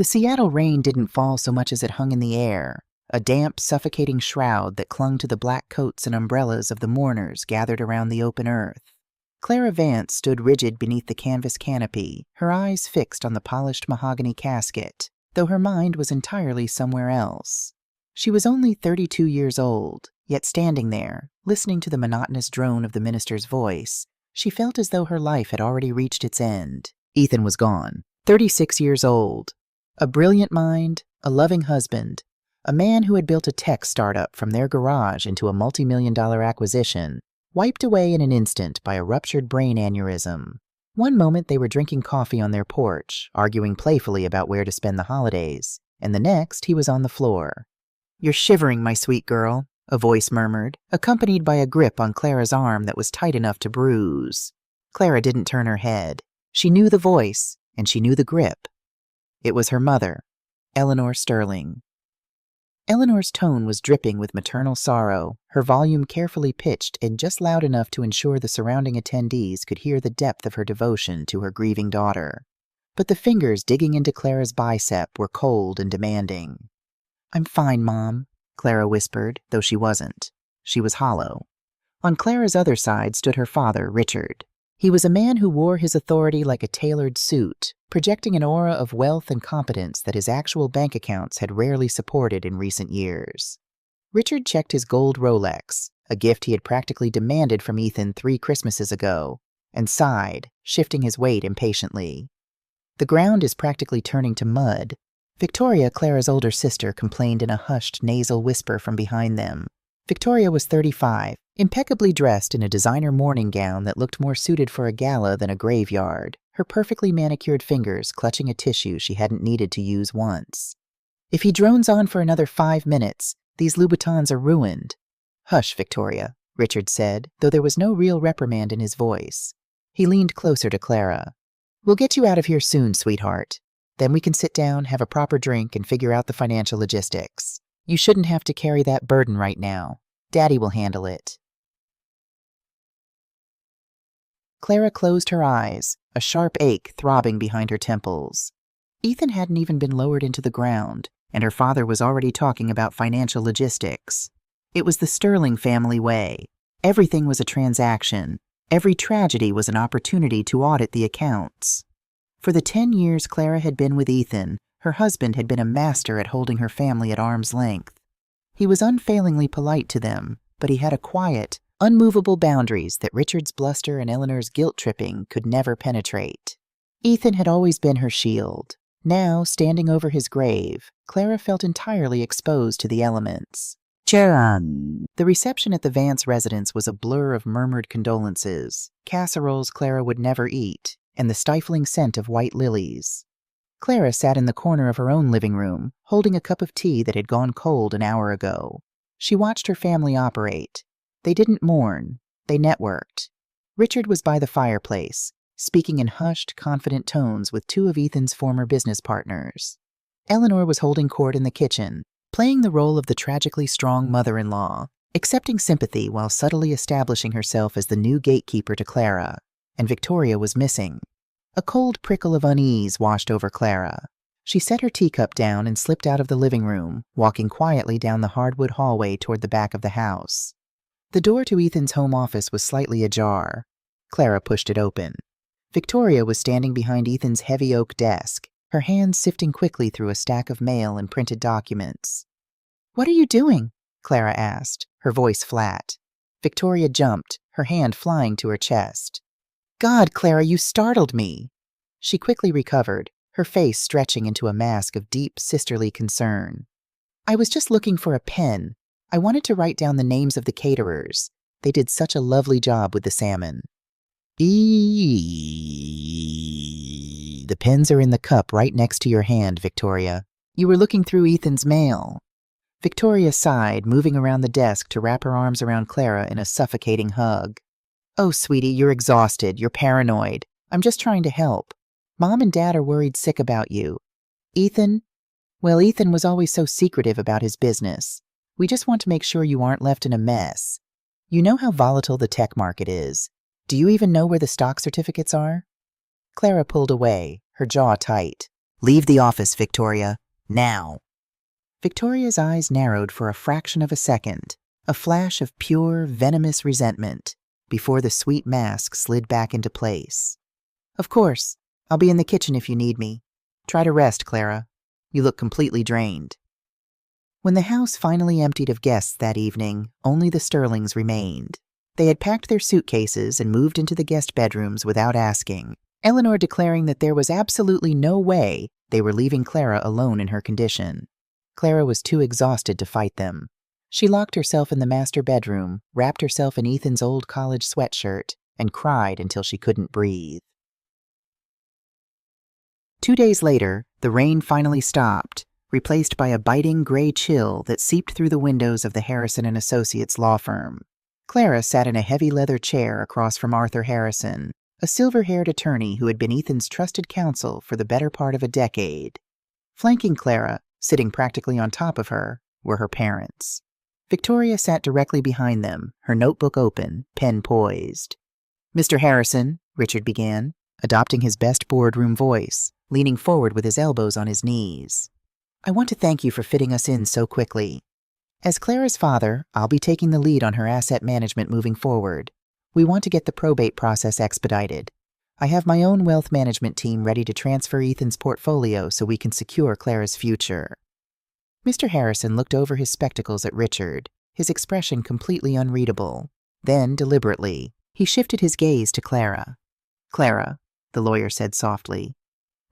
The Seattle rain didn't fall so much as it hung in the air, a damp, suffocating shroud that clung to the black coats and umbrellas of the mourners gathered around the open earth. Clara Vance stood rigid beneath the canvas canopy, her eyes fixed on the polished mahogany casket, though her mind was entirely somewhere else. She was only 32 years old, yet standing there, listening to the monotonous drone of the minister's voice, she felt as though her life had already reached its end. Ethan was gone, 36 years old. A brilliant mind, a loving husband, a man who had built a tech startup from their garage into a multi-million-dollar acquisition, wiped away in an instant by a ruptured brain aneurysm. One moment they were drinking coffee on their porch, arguing playfully about where to spend the holidays, and the next he was on the floor. "You're shivering, my sweet girl," a voice murmured, accompanied by a grip on Clara's arm that was tight enough to bruise. Clara didn't turn her head. She knew the voice, and she knew the grip. It was her mother, Eleanor Sterling. Eleanor's tone was dripping with maternal sorrow, her volume carefully pitched and just loud enough to ensure the surrounding attendees could hear the depth of her devotion to her grieving daughter. But the fingers digging into Clara's bicep were cold and demanding. "I'm fine, Mom," Clara whispered, though she wasn't. She was hollow. On Clara's other side stood her father, Richard. He was a man who wore his authority like a tailored suit, projecting an aura of wealth and competence that his actual bank accounts had rarely supported in recent years. Richard checked his gold Rolex, a gift he had practically demanded from Ethan 3 Christmases ago, and sighed, shifting his weight impatiently. "The ground is practically turning to mud," Victoria, Clara's older sister, complained in a hushed, nasal whisper from behind them. Victoria was 35, impeccably dressed in a designer morning gown that looked more suited for a gala than a graveyard, her perfectly manicured fingers clutching a tissue she hadn't needed to use once. "If he drones on for another 5 minutes, these Louboutins are ruined." "Hush, Victoria," Richard said, though there was no real reprimand in his voice. He leaned closer to Clara. "We'll get you out of here soon, sweetheart. Then we can sit down, have a proper drink, and figure out the financial logistics. You shouldn't have to carry that burden right now. Daddy will handle it." Clara closed her eyes, a sharp ache throbbing behind her temples. Ethan hadn't even been lowered into the ground, and her father was already talking about financial logistics. It was the Sterling family way. Everything was a transaction. Every tragedy was an opportunity to audit the accounts. For the 10 years Clara had been with Ethan, her husband had been a master at holding her family at arm's length. He was unfailingly polite to them, but he had a quiet, unmovable boundaries that Richard's bluster and Eleanor's guilt-tripping could never penetrate. Ethan had always been her shield. Now, standing over his grave, Clara felt entirely exposed to the elements. "Charan." The reception at the Vance residence was a blur of murmured condolences, casseroles Clara would never eat, and the stifling scent of white lilies. Clara sat in the corner of her own living room, holding a cup of tea that had gone cold an hour ago. She watched her family operate. They didn't mourn. They networked. Richard was by the fireplace, speaking in hushed, confident tones with 2 of Ethan's former business partners. Eleanor was holding court in the kitchen, playing the role of the tragically strong mother-in-law, accepting sympathy while subtly establishing herself as the new gatekeeper to Clara. And Victoria was missing. A cold prickle of unease washed over Clara. She set her teacup down and slipped out of the living room, walking quietly down the hardwood hallway toward the back of the house. The door to Ethan's home office was slightly ajar. Clara pushed it open. Victoria was standing behind Ethan's heavy oak desk, her hands sifting quickly through a stack of mail and printed documents. "What are you doing?" Clara asked, her voice flat. Victoria jumped, her hand flying to her chest. "God, Clara, you startled me." She quickly recovered, her face stretching into a mask of deep, sisterly concern. "I was just looking for a pen. I wanted to write down the names of the caterers. They did such a lovely job with the salmon." The pens are in the cup right next to your hand, Victoria. You were looking through Ethan's mail." Victoria sighed, moving around the desk to wrap her arms around Clara in a suffocating hug. "Oh, sweetie, you're exhausted. You're paranoid. I'm just trying to help. Mom and Dad are worried sick about you. Ethan was always so secretive about his business. We just want to make sure you aren't left in a mess. You know how volatile the tech market is. Do you even know where the stock certificates are?" Clara pulled away, her jaw tight. Leave the office, Victoria. Now. Victoria's eyes narrowed for a fraction of a second, a flash of pure, venomous resentment, before the sweet mask slid back into place. Of course. I'll be in the kitchen if you need me. Try to rest, Clara. You look completely drained. When the house finally emptied of guests that evening, only the Sterlings remained. They had packed their suitcases and moved into the guest bedrooms without asking, Eleanor declaring that there was absolutely no way they were leaving Clara alone in her condition. Clara was too exhausted to fight them. She locked herself in the master bedroom, wrapped herself in Ethan's old college sweatshirt, and cried until she couldn't breathe. 2 days later, the rain finally stopped, replaced by a biting gray chill that seeped through the windows of the Harrison & Associates law firm. Clara sat in a heavy leather chair across from Arthur Harrison, a silver-haired attorney who had been Ethan's trusted counsel for the better part of a decade. Flanking Clara, sitting practically on top of her, were her parents. Victoria sat directly behind them, her notebook open, pen poised. "Mr. Harrison," Richard began, adopting his best boardroom voice, leaning forward with his elbows on his knees. "I want to thank you for fitting us in so quickly. As Clara's father, I'll be taking the lead on her asset management moving forward. We want to get the probate process expedited. I have my own wealth management team ready to transfer Ethan's portfolio so we can secure Clara's future." Mr. Harrison looked over his spectacles at Richard, his expression completely unreadable. Then, deliberately, he shifted his gaze to Clara. "Clara," the lawyer said softly,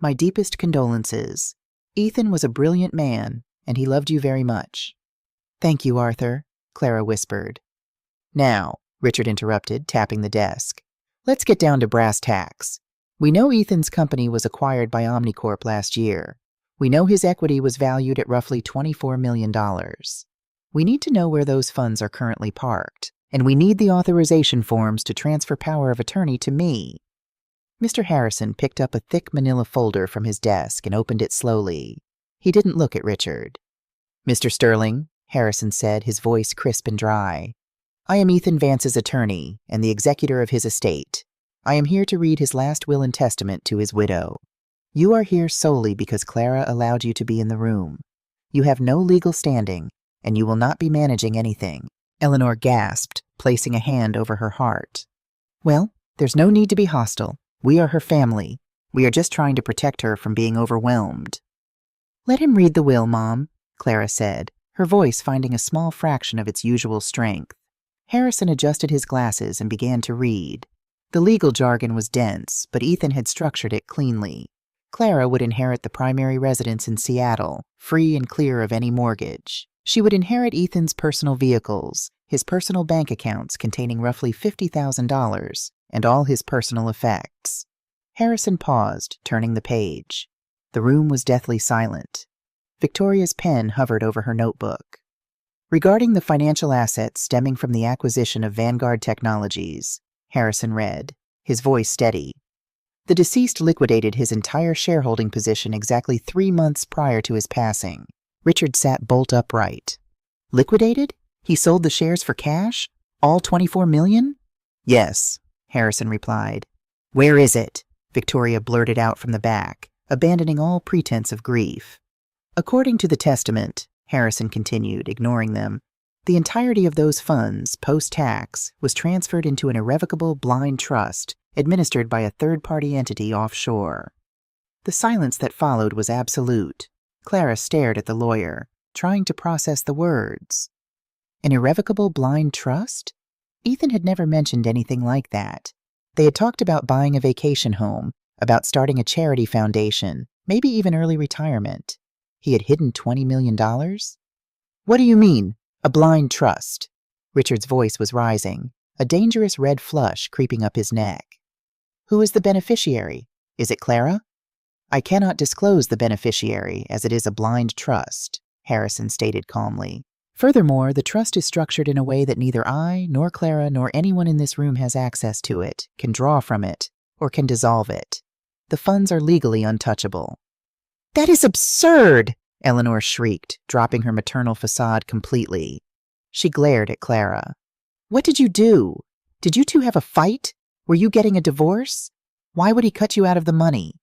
"my deepest condolences. Ethan was a brilliant man, and he loved you very much." "Thank you, Arthur," Clara whispered. "Now," Richard interrupted, tapping the desk, "let's get down to brass tacks. We know Ethan's company was acquired by Omnicorp last year. We know his equity was valued at roughly $24 million. We need to know where those funds are currently parked, and we need the authorization forms to transfer power of attorney to me." Mr. Harrison picked up a thick manila folder from his desk and opened it slowly. He didn't look at Richard. "Mr. Sterling," Harrison said, his voice crisp and dry, "I am Ethan Vance's attorney and the executor of his estate. I am here to read his last will and testament to his widow. You are here solely because Clara allowed you to be in the room. You have no legal standing, and you will not be managing anything." Eleanor gasped, placing a hand over her heart. "Well, there's no need to be hostile. We are her family. We are just trying to protect her from being overwhelmed." "Let him read the will, Mom," Clara said, her voice finding a small fraction of its usual strength. Harrison adjusted his glasses and began to read. The legal jargon was dense, but Ethan had structured it cleanly. Clara would inherit the primary residence in Seattle, free and clear of any mortgage. She would inherit Ethan's personal vehicles, his personal bank accounts containing roughly $50,000, and all his personal effects. Harrison paused, turning the page. The room was deathly silent. Victoria's pen hovered over her notebook. "Regarding the financial assets stemming from the acquisition of Vanguard Technologies," Harrison read, his voice steady. "The deceased liquidated his entire shareholding position exactly 3 months prior to his passing." Richard sat bolt upright. "Liquidated? He sold the shares for cash? All $24 million? "Yes," Harrison replied. "Where is it?" Victoria blurted out from the back, abandoning all pretense of grief. "According to the testament," Harrison continued, ignoring them, "the entirety of those funds, post-tax, was transferred into an irrevocable blind trust administered by a third-party entity offshore." The silence that followed was absolute. Clara stared at the lawyer, trying to process the words. An irrevocable blind trust? Ethan had never mentioned anything like that. They had talked about buying a vacation home, about starting a charity foundation, maybe even early retirement. He had hidden $20 million? "What do you mean, a blind trust?" Richard's voice was rising, a dangerous red flush creeping up his neck. "Who is the beneficiary? Is it Clara?" "I cannot disclose the beneficiary, as it is a blind trust," Harrison stated calmly. "Furthermore, the trust is structured in a way that neither I, nor Clara, nor anyone in this room has access to it, can draw from it, or can dissolve it. The funds are legally untouchable." "That is absurd!" Eleanor shrieked, dropping her maternal facade completely. She glared at Clara. "What did you do? Did you two have a fight? Were you getting a divorce? Why would he cut you out of the money?"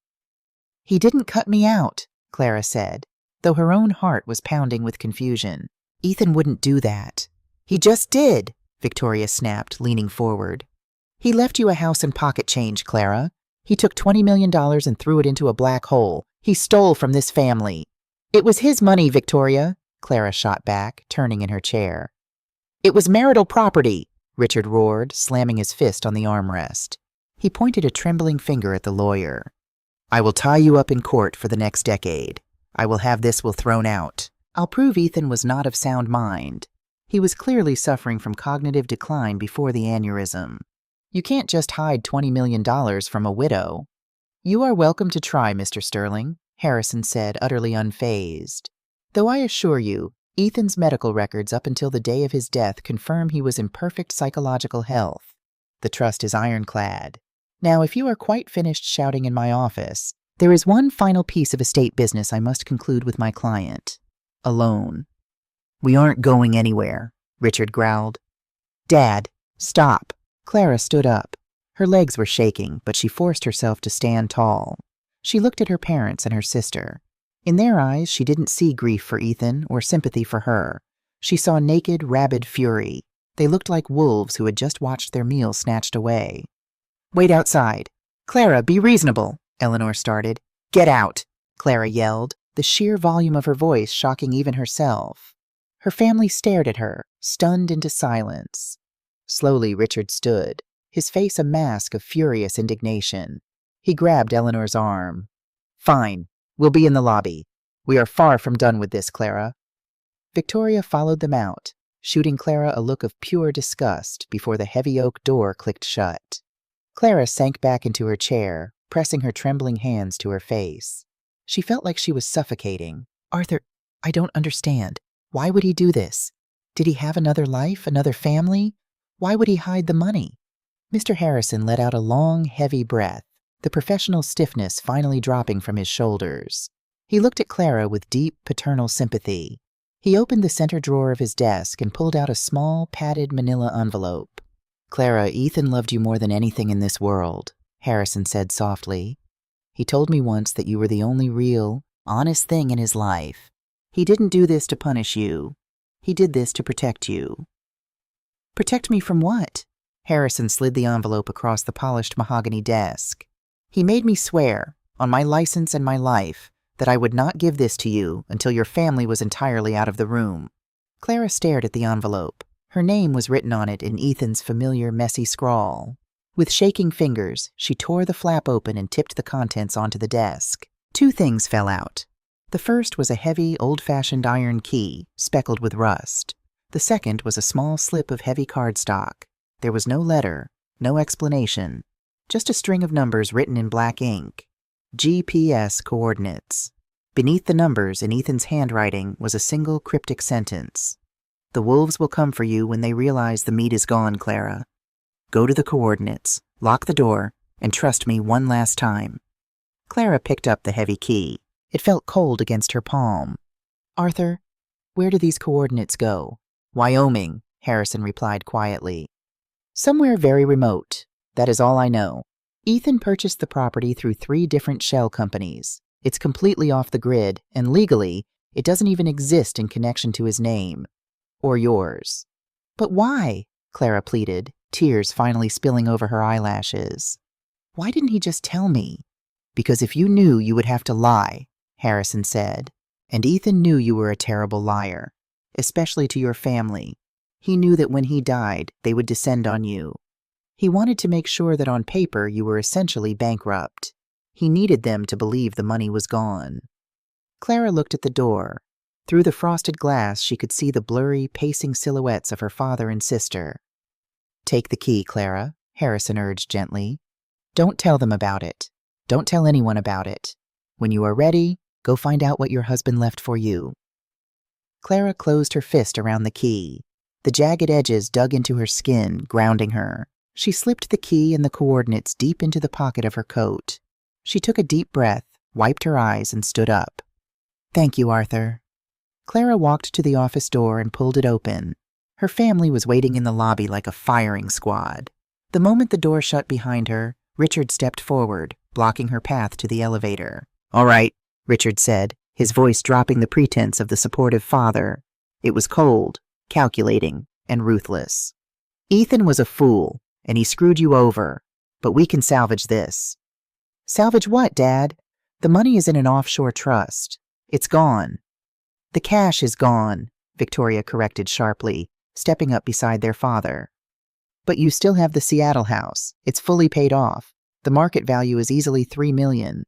He didn't cut me out, Clara said, though her own heart was pounding with confusion. Ethan wouldn't do that. He just did, Victoria snapped, leaning forward. He left you a house and pocket change, Clara. He took $20 million and threw it into a black hole. He stole from this family. It was his money, Victoria, Clara shot back, turning in her chair. It was marital property, Richard roared, slamming his fist on the armrest. He pointed a trembling finger at the lawyer. I will tie you up in court for the next decade. I will have this will thrown out. I'll prove Ethan was not of sound mind. He was clearly suffering from cognitive decline before the aneurysm. You can't just hide $20 million from a widow. You are welcome to try, Mr. Sterling, Harrison said, utterly unfazed. Though I assure you, Ethan's medical records up until the day of his death confirm he was in perfect psychological health. The trust is ironclad. Now, if you are quite finished shouting in my office, there is one final piece of estate business I must conclude with my client. A loan. We aren't going anywhere, Richard growled. Dad, stop. Clara stood up. Her legs were shaking, but she forced herself to stand tall. She looked at her parents and her sister. In their eyes, she didn't see grief for Ethan or sympathy for her. She saw naked, rabid fury. They looked like wolves who had just watched their meal snatched away. Wait outside. Clara, be reasonable, Eleanor started. Get out, Clara yelled, the sheer volume of her voice shocking even herself. Her family stared at her, stunned into silence. Slowly, Richard stood, his face a mask of furious indignation. He grabbed Eleanor's arm. Fine, we'll be in the lobby. We are far from done with this, Clara. Victoria followed them out, shooting Clara a look of pure disgust before the heavy oak door clicked shut. Clara sank back into her chair, pressing her trembling hands to her face. She felt like she was suffocating. Arthur, I don't understand. Why would he do this? Did he have another life, another family? Why would he hide the money? Mr. Harrison let out a long, heavy breath, the professional stiffness finally dropping from his shoulders. He looked at Clara with deep paternal sympathy. He opened the center drawer of his desk and pulled out a small, padded manila envelope. Clara, Ethan loved you more than anything in this world, Harrison said softly. He told me once that you were the only real, honest thing in his life. He didn't do this to punish you. He did this to protect you. Protect me from what? Harrison slid the envelope across the polished mahogany desk. He made me swear, on my license and my life, that I would not give this to you until your family was entirely out of the room. Clara stared at the envelope. Her name was written on it in Ethan's familiar, messy scrawl. With shaking fingers, she tore the flap open and tipped the contents onto the desk. 2 things fell out. The first was a heavy, old-fashioned iron key, speckled with rust. The second was a small slip of heavy cardstock. There was no letter, no explanation, just a string of numbers written in black ink. GPS coordinates. Beneath the numbers, in Ethan's handwriting, was a single cryptic sentence. The wolves will come for you when they realize the meat is gone, Clara. Go to the coordinates, lock the door, and trust me one last time. Clara picked up the heavy key. It felt cold against her palm. Arthur, where do these coordinates go? Wyoming, Harrison replied quietly. Somewhere very remote. That is all I know. Ethan purchased the property through 3 different shell companies. It's completely off the grid, and legally, it doesn't even exist in connection to his name. Or yours. But why? Clara pleaded, tears finally spilling over her eyelashes. Why didn't he just tell me? Because if you knew, you would have to lie, Harrison said. And Ethan knew you were a terrible liar, especially to your family. He knew that when he died, they would descend on you. He wanted to make sure that on paper you were essentially bankrupt. He needed them to believe the money was gone. Clara looked at the door. Through the frosted glass, she could see the blurry, pacing silhouettes of her father and sister. Take the key, Clara, Harrison urged gently. Don't tell them about it. Don't tell anyone about it. When you are ready, go find out what your husband left for you. Clara closed her fist around the key. The jagged edges dug into her skin, grounding her. She slipped the key and the coordinates deep into the pocket of her coat. She took a deep breath, wiped her eyes, and stood up. Thank you, Arthur. Clara walked to the office door and pulled it open. Her family was waiting in the lobby like a firing squad. The moment the door shut behind her, Richard stepped forward, blocking her path to the elevator. All right, Richard said, his voice dropping the pretense of the supportive father. It was cold, calculating, and ruthless. Ethan was a fool, and he screwed you over, but we can salvage this. Salvage what, Dad? The money is in an offshore trust. It's gone. The cash is gone, Victoria corrected sharply, stepping up beside their father. But you still have the Seattle house. It's fully paid off. The market value is easily $3 million.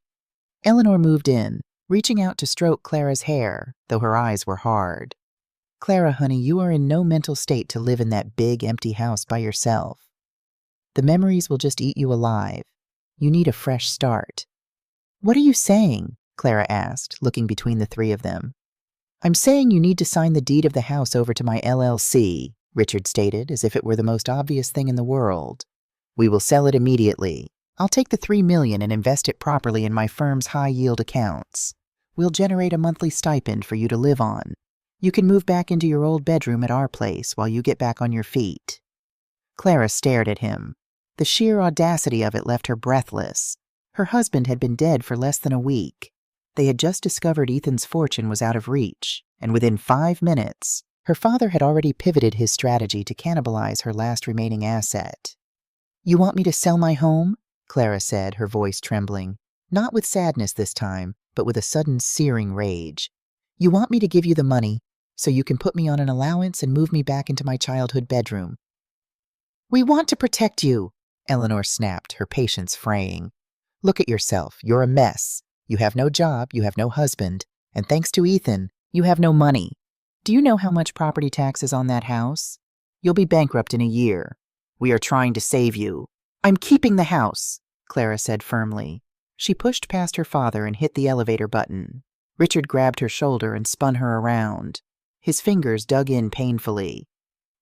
Eleanor moved in, reaching out to stroke Clara's hair, though her eyes were hard. Clara, honey, you are in no mental state to live in that big, empty house by yourself. The memories will just eat you alive. You need a fresh start. What are you saying? Clara asked, looking between the three of them. I'm saying you need to sign the deed of the house over to my LLC, Richard stated, as if it were the most obvious thing in the world. We will sell it immediately. I'll take the $3 million and invest it properly in my firm's high-yield accounts. We'll generate a monthly stipend for you to live on. You can move back into your old bedroom at our place while you get back on your feet. Clara stared at him. The sheer audacity of it left her breathless. Her husband had been dead for less than a week. They had just discovered Ethan's fortune was out of reach, and within 5 minutes, her father had already pivoted his strategy to cannibalize her last remaining asset. You want me to sell my home? Clara said, her voice trembling, not with sadness this time, but with a sudden searing rage. You want me to give you the money so you can put me on an allowance and move me back into my childhood bedroom. We want to protect you, Eleanor snapped, her patience fraying. Look at yourself. You're a mess. You have no job, you have no husband, and thanks to Ethan, you have no money. Do you know how much property tax is on that house? You'll be bankrupt in a year. We are trying to save you. I'm keeping the house, Clara said firmly. She pushed past her father and hit the elevator button. Richard grabbed her shoulder and spun her around. His fingers dug in painfully.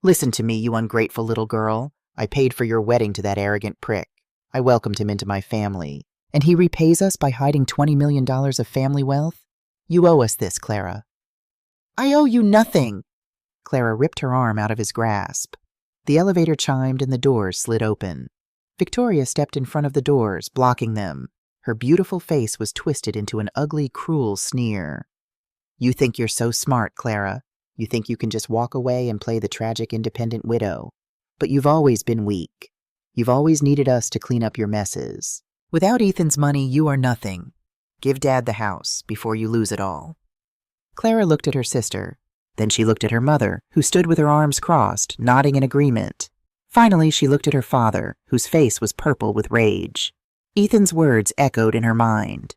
Listen to me, you ungrateful little girl. I paid for your wedding to that arrogant prick. I welcomed him into my family. And he repays us by hiding $20 million of family wealth? You owe us this, Clara. I owe you nothing. Clara ripped her arm out of his grasp. The elevator chimed and the doors slid open. Victoria stepped in front of the doors, blocking them. Her beautiful face was twisted into an ugly, cruel sneer. You think you're so smart, Clara. You think you can just walk away and play the tragic independent widow. But you've always been weak. You've always needed us to clean up your messes. Without Ethan's money, you are nothing. Give Dad the house before you lose it all. Clara looked at her sister. Then she looked at her mother, who stood with her arms crossed, nodding in agreement. Finally, she looked at her father, whose face was purple with rage. Ethan's words echoed in her mind.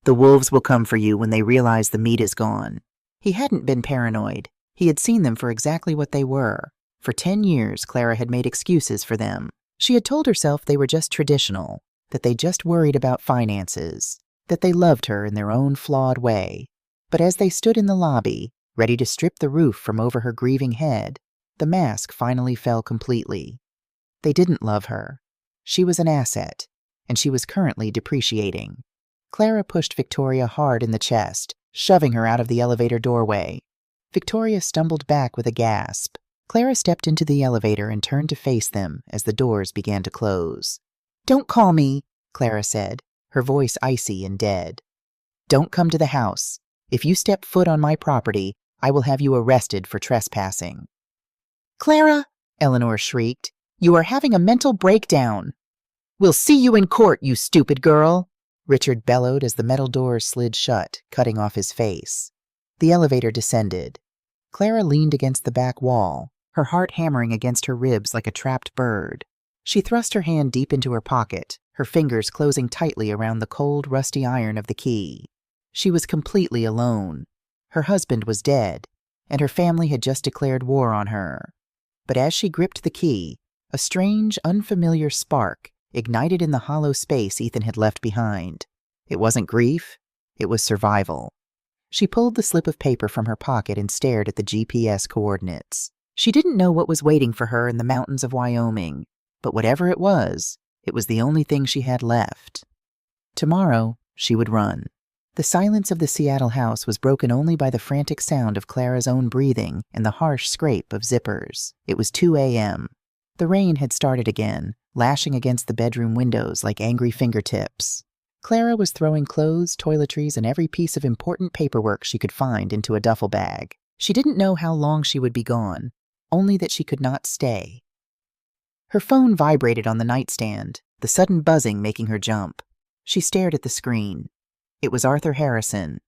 The wolves will come for you when they realize the meat is gone. He hadn't been paranoid. He had seen them for exactly what they were. For 10 years, Clara had made excuses for them. She had told herself they were just traditional, that they just worried about finances, that they loved her in their own flawed way. But as they stood in the lobby, ready to strip the roof from over her grieving head, the mask finally fell completely. They didn't love her. She was an asset, and she was currently depreciating. Clara pushed Victoria hard in the chest, shoving her out of the elevator doorway. Victoria stumbled back with a gasp. Clara stepped into the elevator and turned to face them as the doors began to close. Don't call me, Clara said, her voice icy and dead. Don't come to the house. If you step foot on my property, I will have you arrested for trespassing. Clara, Eleanor shrieked, you are having a mental breakdown. We'll see you in court, you stupid girl, Richard bellowed as the metal doors slid shut, cutting off his face. The elevator descended. Clara leaned against the back wall, her heart hammering against her ribs like a trapped bird. She thrust her hand deep into her pocket, her fingers closing tightly around the cold, rusty iron of the key. She was completely alone. Her husband was dead, and her family had just declared war on her. But as she gripped the key, a strange, unfamiliar spark ignited in the hollow space Ethan had left behind. It wasn't grief, it was survival. She pulled the slip of paper from her pocket and stared at the GPS coordinates. She didn't know what was waiting for her in the mountains of Wyoming, but whatever it was the only thing she had left. Tomorrow, she would run. The silence of the Seattle house was broken only by the frantic sound of Clara's own breathing and the harsh scrape of zippers. It was 2 a.m. The rain had started again, lashing against the bedroom windows like angry fingertips. Clara was throwing clothes, toiletries, and every piece of important paperwork she could find into a duffel bag. She didn't know how long she would be gone, only that she could not stay. Her phone vibrated on the nightstand, the sudden buzzing making her jump. She stared at the screen. It was Arthur Harrison.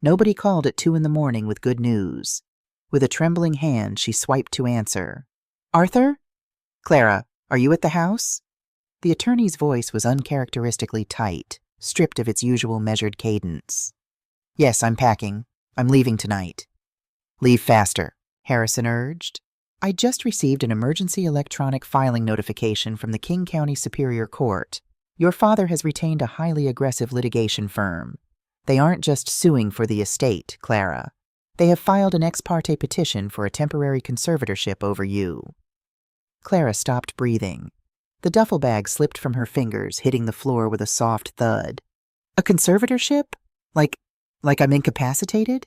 Nobody called at 2 a.m. with good news. With a trembling hand, she swiped to answer. "Arthur? Clara, are you at the house?" The attorney's voice was uncharacteristically tight, stripped of its usual measured cadence. "Yes, I'm packing. I'm leaving tonight." "Leave faster," Harrison urged. "I just received an emergency electronic filing notification from the King County Superior Court. Your father has retained a highly aggressive litigation firm. They aren't just suing for the estate, Clara. They have filed an ex parte petition for a temporary conservatorship over you." Clara stopped breathing. The duffel bag slipped from her fingers, hitting the floor with a soft thud. "A conservatorship? Like I'm incapacitated?"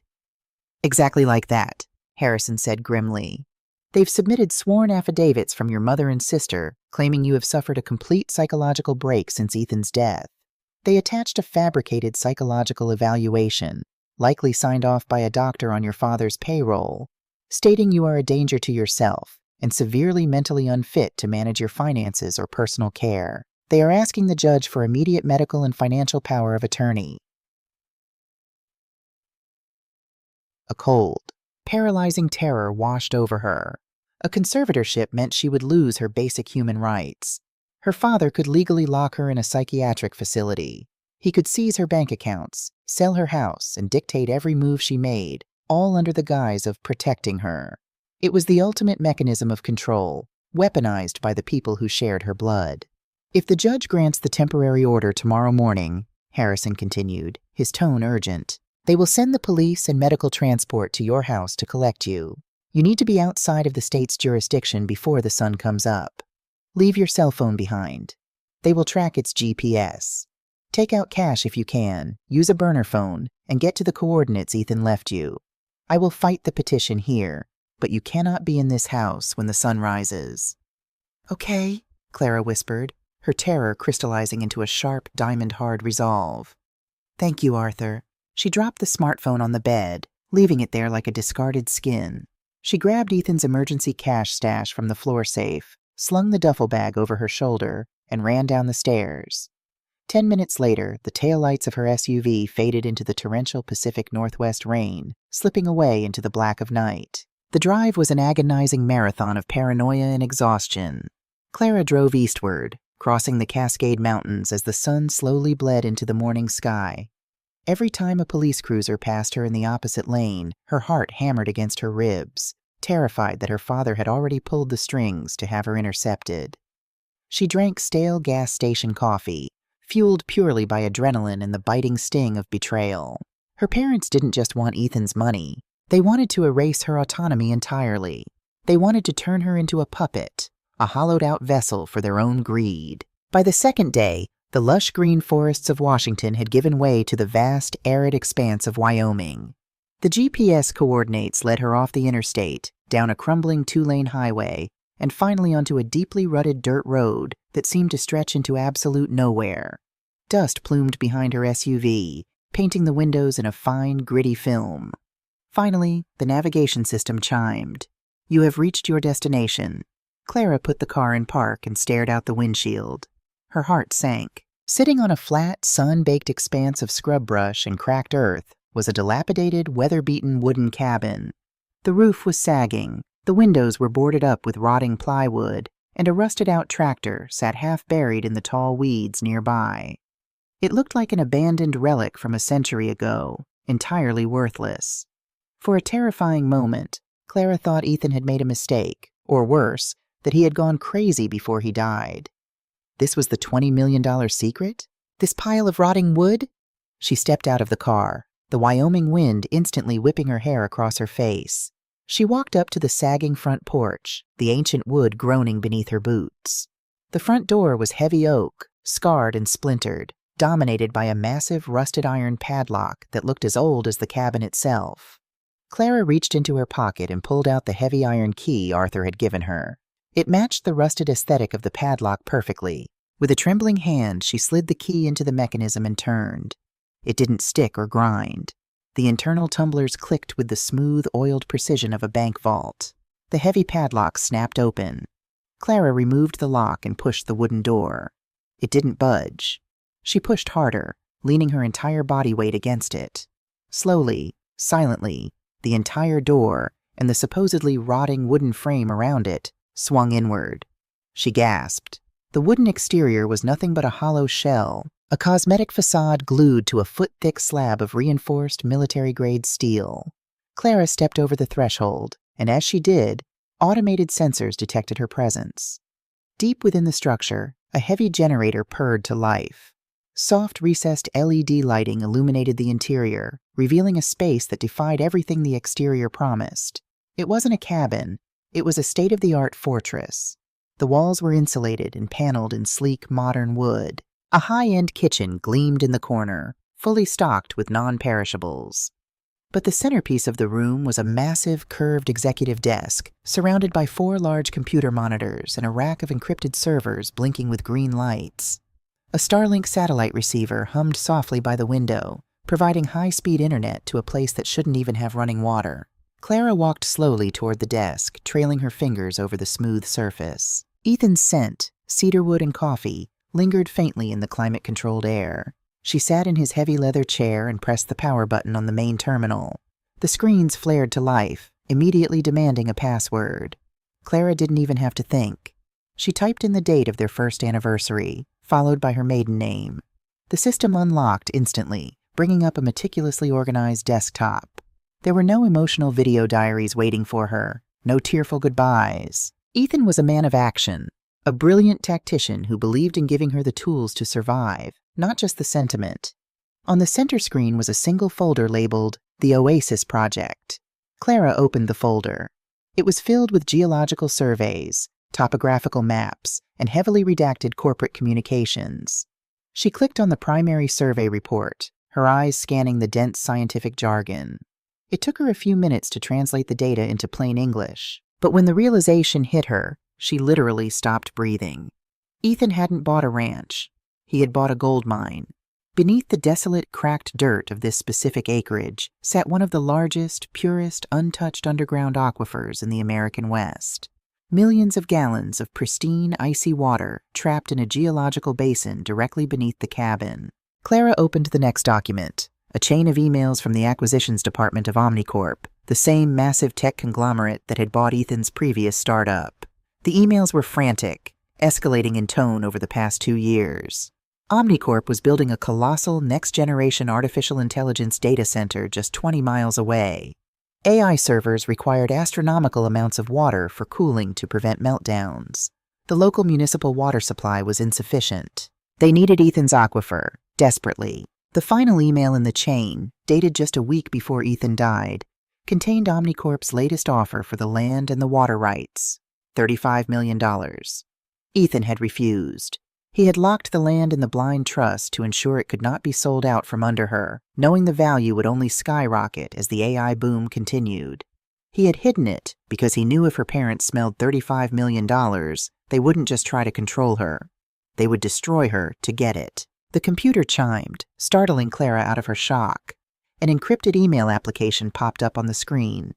"Exactly like that," Harrison said grimly. "They've submitted sworn affidavits from your mother and sister, claiming you have suffered a complete psychological break since Ethan's death. They attached a fabricated psychological evaluation, likely signed off by a doctor on your father's payroll, stating you are a danger to yourself and severely mentally unfit to manage your finances or personal care. They are asking the judge for immediate medical and financial power of attorney." A cold, paralyzing terror washed over her. A conservatorship meant she would lose her basic human rights. Her father could legally lock her in a psychiatric facility. He could seize her bank accounts, sell her house, and dictate every move she made, all under the guise of protecting her. It was the ultimate mechanism of control, weaponized by the people who shared her blood. "If the judge grants the temporary order tomorrow morning," Harrison continued, his tone urgent, "they will send the police and medical transport to your house to collect you. You need to be outside of the state's jurisdiction before the sun comes up. Leave your cell phone behind. They will track its GPS. Take out cash if you can, use a burner phone, and get to the coordinates Ethan left you. I will fight the petition here, but you cannot be in this house when the sun rises." "Okay," Clara whispered, her terror crystallizing into a sharp, diamond-hard resolve. "Thank you, Arthur." She dropped the smartphone on the bed, leaving it there like a discarded skin. She grabbed Ethan's emergency cash stash from the floor safe, slung the duffel bag over her shoulder, and ran down the stairs. 10 minutes later, the taillights of her SUV faded into the torrential Pacific Northwest rain, slipping away into the black of night. The drive was an agonizing marathon of paranoia and exhaustion. Clara drove eastward, crossing the Cascade Mountains as the sun slowly bled into the morning sky. Every time a police cruiser passed her in the opposite lane, her heart hammered against her ribs, terrified that her father had already pulled the strings to have her intercepted. She drank stale gas station coffee, fueled purely by adrenaline and the biting sting of betrayal. Her parents didn't just want Ethan's money. They wanted to erase her autonomy entirely. They wanted to turn her into a puppet, a hollowed-out vessel for their own greed. By the second day, the lush green forests of Washington had given way to the vast, arid expanse of Wyoming. The GPS coordinates led her off the interstate, down a crumbling 2-lane highway, and finally onto a deeply rutted dirt road that seemed to stretch into absolute nowhere. Dust plumed behind her SUV, painting the windows in a fine, gritty film. Finally, the navigation system chimed. "You have reached your destination." Clara put the car in park and stared out the windshield. Her heart sank. Sitting on a flat, sun-baked expanse of scrub brush and cracked earth was a dilapidated, weather-beaten wooden cabin. The roof was sagging, the windows were boarded up with rotting plywood, and a rusted-out tractor sat half-buried in the tall weeds nearby. It looked like an abandoned relic from a century ago, entirely worthless. For a terrifying moment, Clara thought Ethan had made a mistake, or worse, that he had gone crazy before he died. This was the $20 million secret? This pile of rotting wood? She stepped out of the car, the Wyoming wind instantly whipping her hair across her face. She walked up to the sagging front porch, the ancient wood groaning beneath her boots. The front door was heavy oak, scarred and splintered, dominated by a massive rusted iron padlock that looked as old as the cabin itself. Clara reached into her pocket and pulled out the heavy iron key Arthur had given her. It matched the rusted aesthetic of the padlock perfectly, With a trembling hand, she slid the key into the mechanism and turned. It didn't stick or grind. The internal tumblers clicked with the smooth, oiled precision of a bank vault. The heavy padlock snapped open. Clara removed the lock and pushed the wooden door. It didn't budge. She pushed harder, leaning her entire body weight against it. Slowly, silently, the entire door, and the supposedly rotting wooden frame around it, swung inward. She gasped. The wooden exterior was nothing but a hollow shell, a cosmetic facade glued to a foot-thick slab of reinforced military-grade steel. Clara stepped over the threshold, and as she did, automated sensors detected her presence. Deep within the structure, a heavy generator purred to life. Soft recessed LED lighting illuminated the interior, revealing a space that defied everything the exterior promised. It wasn't a cabin, it was a state-of-the-art fortress. The walls were insulated and paneled in sleek, modern wood. A high-end kitchen gleamed in the corner, fully stocked with non-perishables. But the centerpiece of the room was a massive, curved executive desk, surrounded by 4 large computer monitors and a rack of encrypted servers blinking with green lights. A Starlink satellite receiver hummed softly by the window, providing high-speed internet to a place that shouldn't even have running water. Clara walked slowly toward the desk, trailing her fingers over the smooth surface. Ethan's scent, cedarwood and coffee, lingered faintly in the climate-controlled air. She sat in his heavy leather chair and pressed the power button on the main terminal. The screens flared to life, immediately demanding a password. Clara didn't even have to think. She typed in the date of their first anniversary, followed by her maiden name. The system unlocked instantly, bringing up a meticulously organized desktop. There were no emotional video diaries waiting for her, no tearful goodbyes. Ethan was a man of action, a brilliant tactician who believed in giving her the tools to survive, not just the sentiment. On the center screen was a single folder labeled The Oasis Project. Clara opened the folder. It was filled with geological surveys, topographical maps, and heavily redacted corporate communications. She clicked on the primary survey report, her eyes scanning the dense scientific jargon. It took her a few minutes to translate the data into plain English, but when the realization hit her, she literally stopped breathing. Ethan hadn't bought a ranch. He had bought a gold mine. Beneath the desolate, cracked dirt of this specific acreage sat one of the largest, purest, untouched underground aquifers in the American West. Millions of gallons of pristine, icy water trapped in a geological basin directly beneath the cabin. Clara opened the next document, a chain of emails from the acquisitions department of Omnicorp, the same massive tech conglomerate that had bought Ethan's previous startup. The emails were frantic, escalating in tone over the past 2 years. Omnicorp was building a colossal next-generation artificial intelligence data center just 20 miles away. AI servers required astronomical amounts of water for cooling to prevent meltdowns. The local municipal water supply was insufficient. They needed Ethan's aquifer, desperately. The final email in the chain, dated just a week before Ethan died, contained Omnicorp's latest offer for the land and the water rights, $35 million. Ethan had refused. He had locked the land in the blind trust to ensure it could not be sold out from under her, knowing the value would only skyrocket as the AI boom continued. He had hidden it because he knew if her parents smelled $35 million, they wouldn't just try to control her. They would destroy her to get it. The computer chimed, startling Clara out of her shock. An encrypted email application popped up on the screen.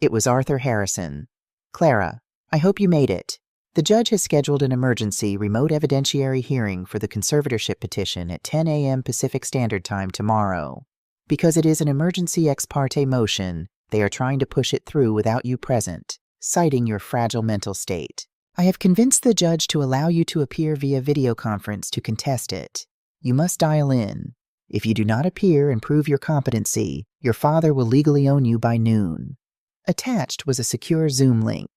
It was Arthur Harrison. Clara, I hope you made it. The judge has scheduled an emergency remote evidentiary hearing for the conservatorship petition at 10 a.m. Pacific Standard Time tomorrow. Because it is an emergency ex parte motion, they are trying to push it through without you present, citing your fragile mental state. I have convinced the judge to allow you to appear via video conference to contest it. You must dial in. If you do not appear and prove your competency, your father will legally own you by noon. Attached was a secure Zoom link.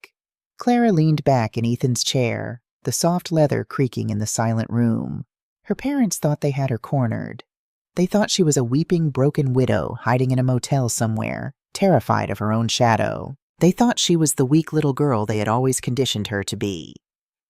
Clara leaned back in Ethan's chair, the soft leather creaking in the silent room. Her parents thought they had her cornered. They thought she was a weeping, broken widow hiding in a motel somewhere, terrified of her own shadow. They thought she was the weak little girl they had always conditioned her to be.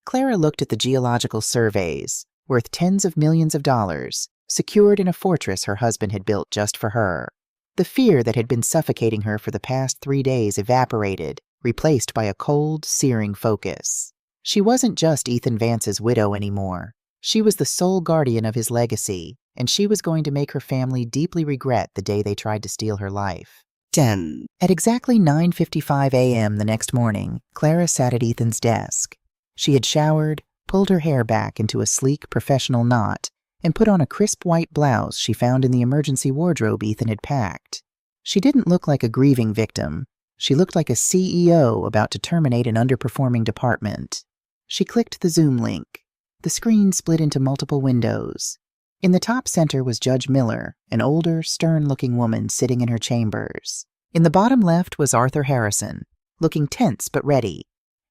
Clara looked at the geological surveys, worth tens of millions of dollars, secured in a fortress her husband had built just for her. The fear that had been suffocating her for the past 3 days evaporated, replaced by a cold, searing focus. She wasn't just Ethan Vance's widow anymore. She was the sole guardian of his legacy, and she was going to make her family deeply regret the day they tried to steal her life. 10. At exactly 9:55 a.m. the next morning, Clara sat at Ethan's desk. She had showered, pulled her hair back into a sleek, professional knot, and put on a crisp white blouse she found in the emergency wardrobe Ethan had packed. She didn't look like a grieving victim. She looked like a CEO about to terminate an underperforming department. She clicked the Zoom link. The screen split into multiple windows. In the top center was Judge Miller, an older, stern-looking woman sitting in her chambers. In the bottom left was Arthur Harrison, looking tense but ready.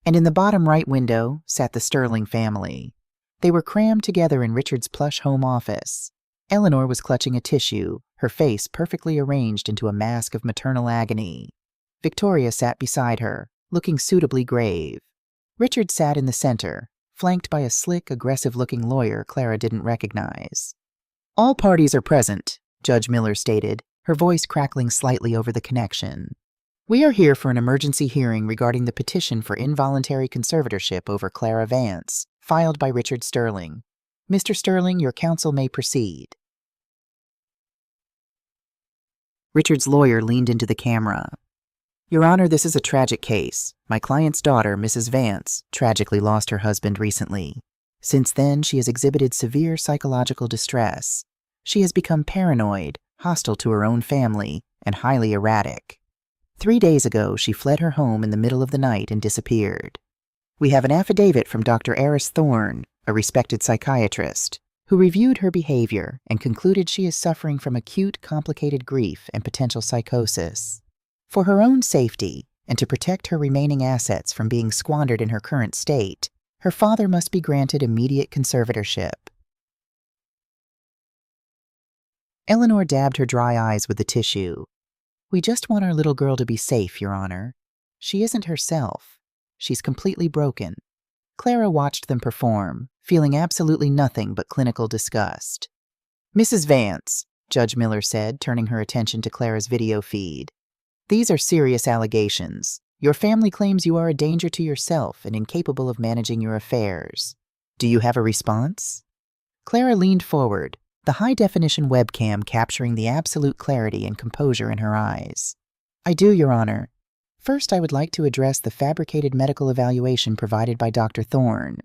And in the bottom right window sat the Sterling family. They were crammed together in Richard's plush home office. Eleanor was clutching a tissue, her face perfectly arranged into a mask of maternal agony. Victoria sat beside her, looking suitably grave. Richard sat in the center, flanked by a slick, aggressive-looking lawyer Clara didn't recognize. "All parties are present," Judge Miller stated, her voice crackling slightly over the connection. "We are here for an emergency hearing regarding the petition for involuntary conservatorship over Clara Vance, filed by Richard Sterling. Mr. Sterling, your counsel may proceed." Richard's lawyer leaned into the camera. "Your Honor, this is a tragic case. My client's daughter, Mrs. Vance, tragically lost her husband recently. Since then, she has exhibited severe psychological distress. She has become paranoid, hostile to her own family, and highly erratic. 3 days ago, she fled her home in the middle of the night and disappeared. We have an affidavit from Dr. Eris Thorne, a respected psychiatrist, who reviewed her behavior and concluded she is suffering from acute, complicated grief and potential psychosis. For her own safety, and to protect her remaining assets from being squandered in her current state, her father must be granted immediate conservatorship." Eleanor dabbed her dry eyes with the tissue. "We just want our little girl to be safe, Your Honor. She isn't herself. She's completely broken." Clara watched them perform, feeling absolutely nothing but clinical disgust. "Mrs. Vance," Judge Miller said, turning her attention to Clara's video feed. "These are serious allegations. Your family claims you are a danger to yourself and incapable of managing your affairs. Do you have a response?" Clara leaned forward, the high-definition webcam capturing the absolute clarity and composure in her eyes. "I do, Your Honor. First, I would like to address the fabricated medical evaluation provided by Dr. Thorne.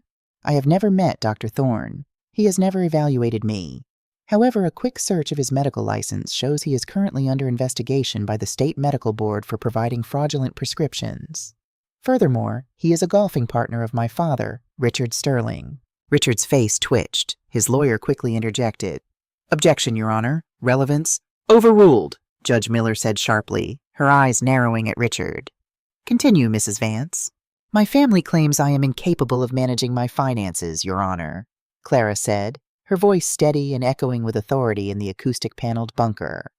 I have never met Dr. Thorne. He has never evaluated me. However, a quick search of his medical license shows he is currently under investigation by the State Medical Board for providing fraudulent prescriptions. Furthermore, he is a golfing partner of my father, Richard Sterling." Richard's face twitched. His lawyer quickly interjected. "Objection, Your Honor. Relevance." "Overruled," Judge Miller said sharply, her eyes narrowing at Richard. "Continue, Mrs. Vance." "My family claims I am incapable of managing my finances, Your Honor," Clara said, her voice steady and echoing with authority in the acoustic-paneled bunker.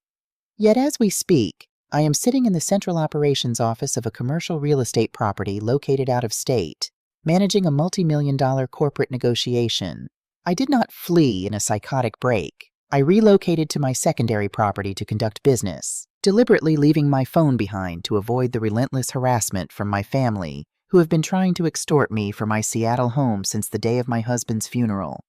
"Yet as we speak, I am sitting in the central operations office of a commercial real estate property located out of state, managing a multi-million-dollar corporate negotiation. I did not flee in a psychotic break. I relocated to my secondary property to conduct business, deliberately leaving my phone behind to avoid the relentless harassment from my family, who have been trying to extort me from my Seattle home since the day of my husband's funeral."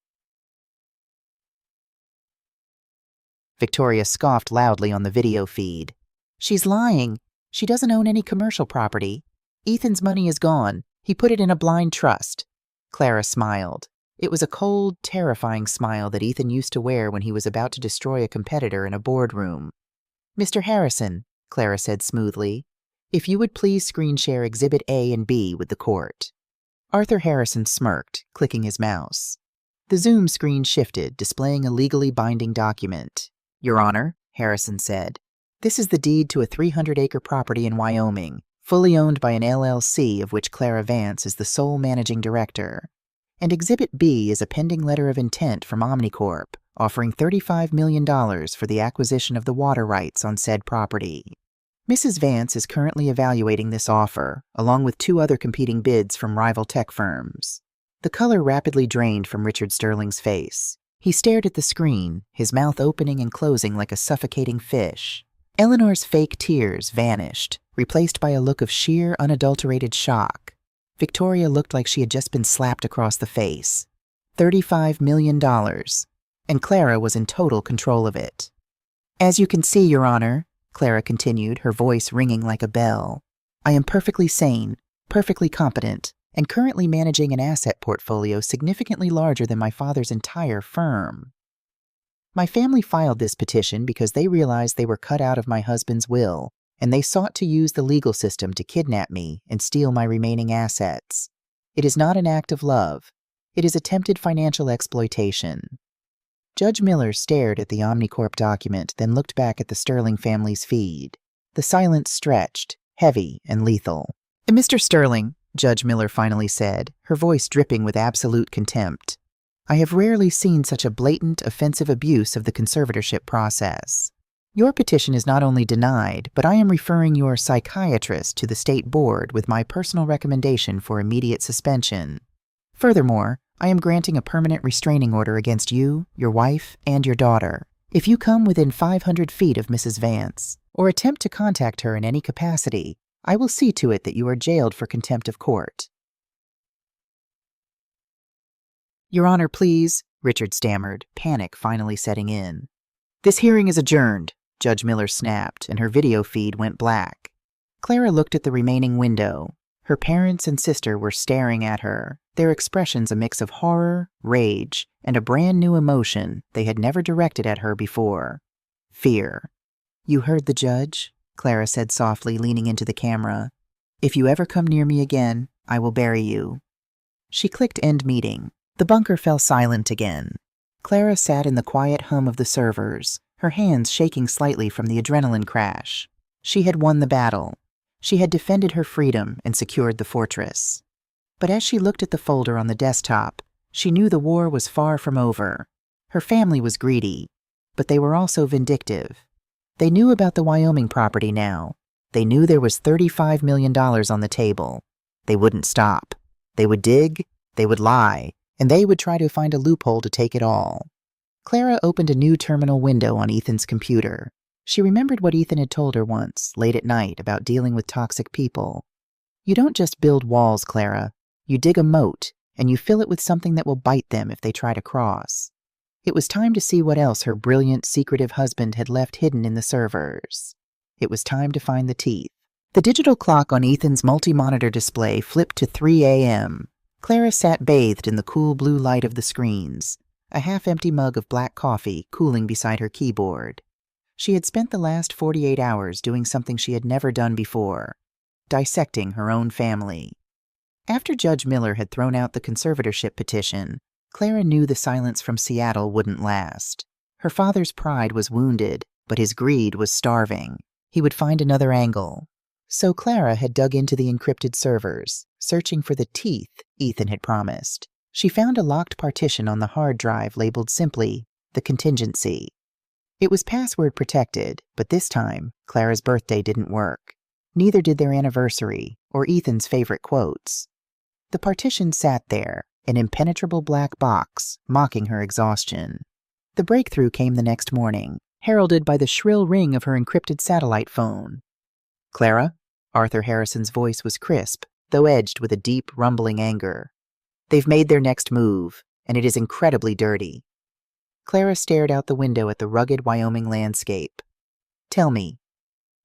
Victoria scoffed loudly on the video feed. "She's lying. She doesn't own any commercial property. Ethan's money is gone. He put it in a blind trust." Clara smiled. It was a cold, terrifying smile that Ethan used to wear when he was about to destroy a competitor in a boardroom. "Mr. Harrison," Clara said smoothly, "if you would please screen share Exhibit A and B with the court." Arthur Harrison smirked, clicking his mouse. The Zoom screen shifted, displaying a legally binding document. "Your Honor," Harrison said, "this is the deed to a 300-acre property in Wyoming, fully owned by an LLC of which Clara Vance is the sole managing director. And Exhibit B is a pending letter of intent from Omnicorp, offering $35 million for the acquisition of the water rights on said property. Mrs. Vance is currently evaluating this offer, along with 2 other competing bids from rival tech firms." The color rapidly drained from Richard Sterling's face. He stared at the screen, his mouth opening and closing like a suffocating fish. Eleanor's fake tears vanished, replaced by a look of sheer, unadulterated shock. Victoria looked like she had just been slapped across the face. $35 million, and Clara was in total control of it. As you can see, Your Honor, Clara continued, her voice ringing like a bell, I am perfectly sane, perfectly competent, and currently managing an asset portfolio significantly larger than my father's entire firm. My family filed this petition because they realized they were cut out of my husband's will, and they sought to use the legal system to kidnap me and steal my remaining assets. It is not an act of love. It is attempted financial exploitation. Judge Miller stared at the Omnicorp document, then looked back at the Sterling family's feed. The silence stretched, heavy and lethal. Mr. Sterling, Judge Miller finally said, her voice dripping with absolute contempt, I have rarely seen such a blatant, offensive abuse of the conservatorship process. Your petition is not only denied, but I am referring your psychiatrist to the state board with my personal recommendation for immediate suspension. Furthermore, I am granting a permanent restraining order against you, your wife, and your daughter. If you come within 500 feet of Mrs. Vance, or attempt to contact her in any capacity, I will see to it that you are jailed for contempt of court. Your Honor, please, Richard stammered, panic finally setting in. This hearing is adjourned, Judge Miller snapped, and her video feed went black. Clara looked at the remaining window. Her parents and sister were staring at her, their expressions a mix of horror, rage, and a brand new emotion they had never directed at her before. Fear. You heard the judge, Clara said softly, leaning into the camera. If you ever come near me again, I will bury you. She clicked end meeting. The bunker fell silent again. Clara sat in the quiet hum of the servers, her hands shaking slightly from the adrenaline crash. She had won the battle. She had defended her freedom and secured the fortress. But as she looked at the folder on the desktop, she knew the war was far from over. Her family was greedy, but they were also vindictive. They knew about the Wyoming property now. They knew there was $35 million on the table. They wouldn't stop. They would dig, they would lie, and they would try to find a loophole to take it all. Clara opened a new terminal window on Ethan's computer. She remembered what Ethan had told her once, late at night, about dealing with toxic people. You don't just build walls, Clara. You dig a moat, and you fill it with something that will bite them if they try to cross. It was time to see what else her brilliant, secretive husband had left hidden in the servers. It was time to find the teeth. The digital clock on Ethan's multi-monitor display flipped to 3 a.m. Clara sat bathed in the cool blue light of the screens, a half-empty mug of black coffee cooling beside her keyboard. She had spent the last 48 hours doing something she had never done before, dissecting her own family. After Judge Miller had thrown out the conservatorship petition, Clara knew the silence from Seattle wouldn't last. Her father's pride was wounded, but his greed was starving. He would find another angle. So Clara had dug into the encrypted servers, searching for the teeth Ethan had promised. She found a locked partition on the hard drive labeled simply, the contingency. It was password protected, but this time, Clara's birthday didn't work. Neither did their anniversary, or Ethan's favorite quotes. The partition sat there, an impenetrable black box, mocking her exhaustion. The breakthrough came the next morning, heralded by the shrill ring of her encrypted satellite phone. Clara? Arthur Harrison's voice was crisp, though edged with a deep, rumbling anger. They've made their next move, and it is incredibly dirty. Clara stared out the window at the rugged Wyoming landscape. Tell me,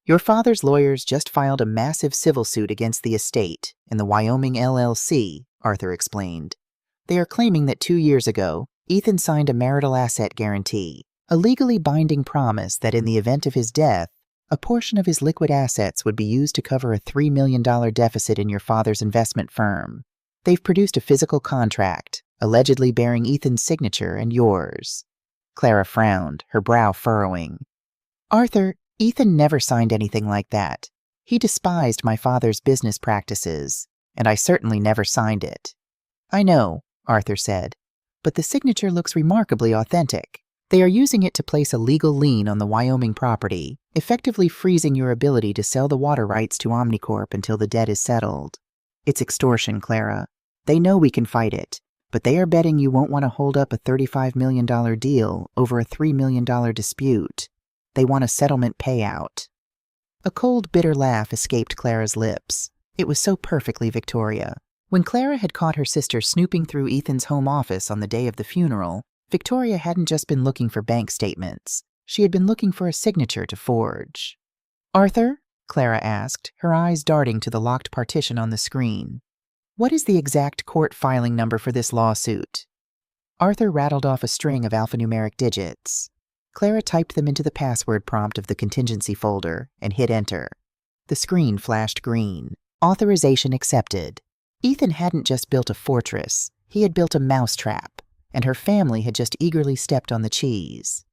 your father's lawyers just filed a massive civil suit against the estate and the Wyoming LLC, Arthur explained. They are claiming that 2 years ago, Ethan signed a marital asset guarantee, a legally binding promise that in the event of his death, a portion of his liquid assets would be used to cover a $3 million deficit in your father's investment firm. They've produced a physical contract, allegedly bearing Ethan's signature and yours. Clara frowned, her brow furrowing. Arthur, Ethan never signed anything like that. He despised my father's business practices, and I certainly never signed it. I know, Arthur said, but the signature looks remarkably authentic. They are using it to place a legal lien on the Wyoming property, effectively freezing your ability to sell the water rights to Omnicorp until the debt is settled. It's extortion, Clara. They know we can fight it, but they are betting you won't want to hold up a $35 million deal over a $3 million dispute. They want a settlement payout. A cold, bitter laugh escaped Clara's lips. It was so perfectly Victoria. When Clara had caught her sister snooping through Ethan's home office on the day of the funeral, Victoria hadn't just been looking for bank statements. She had been looking for a signature to forge. "Arthur?" Clara asked, her eyes darting to the locked partition on the screen. "What is the exact court filing number for this lawsuit?" Arthur rattled off a string of alphanumeric digits. Clara typed them into the password prompt of the contingency folder and hit enter. The screen flashed green. Authorization accepted. Ethan hadn't just built a fortress, he had built a mousetrap, and her family had just eagerly stepped on the cheese.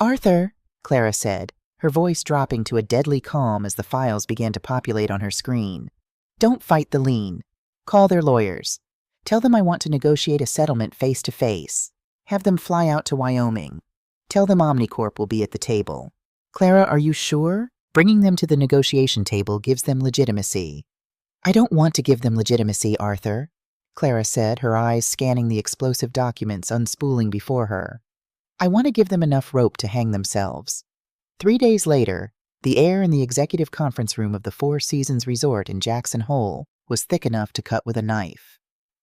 "Arthur," Clara said, her voice dropping to a deadly calm as the files began to populate on her screen. "Don't fight the lien. Call their lawyers. Tell them I want to negotiate a settlement face-to-face. Have them fly out to Wyoming. Tell them Omnicorp will be at the table. Clara, are you sure? Bringing them to the negotiation table gives them legitimacy." "I don't want to give them legitimacy, Arthur," Clara said, her eyes scanning the explosive documents unspooling before her. "I want to give them enough rope to hang themselves." 3 days later, the air in the executive conference room of the Four Seasons Resort in Jackson Hole was thick enough to cut with a knife.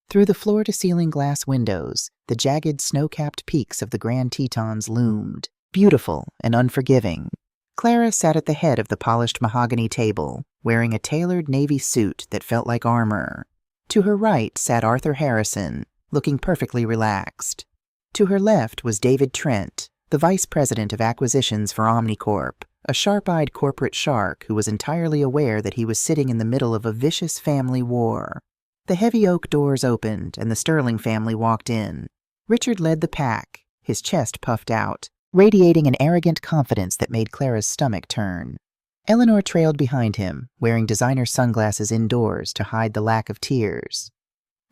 Through the floor-to-ceiling glass windows, the jagged snow-capped peaks of the Grand Tetons loomed, beautiful and unforgiving. Clara sat at the head of the polished mahogany table, wearing a tailored navy suit that felt like armor. To her right sat Arthur Harrison, looking perfectly relaxed. To her left was David Trent, the vice president of acquisitions for Omnicorp, a sharp-eyed corporate shark who was entirely aware that he was sitting in the middle of a vicious family war. The heavy oak doors opened, and the Sterling family walked in. Richard led the pack, his chest puffed out, radiating an arrogant confidence that made Clara's stomach turn. Eleanor trailed behind him, wearing designer sunglasses indoors to hide the lack of tears.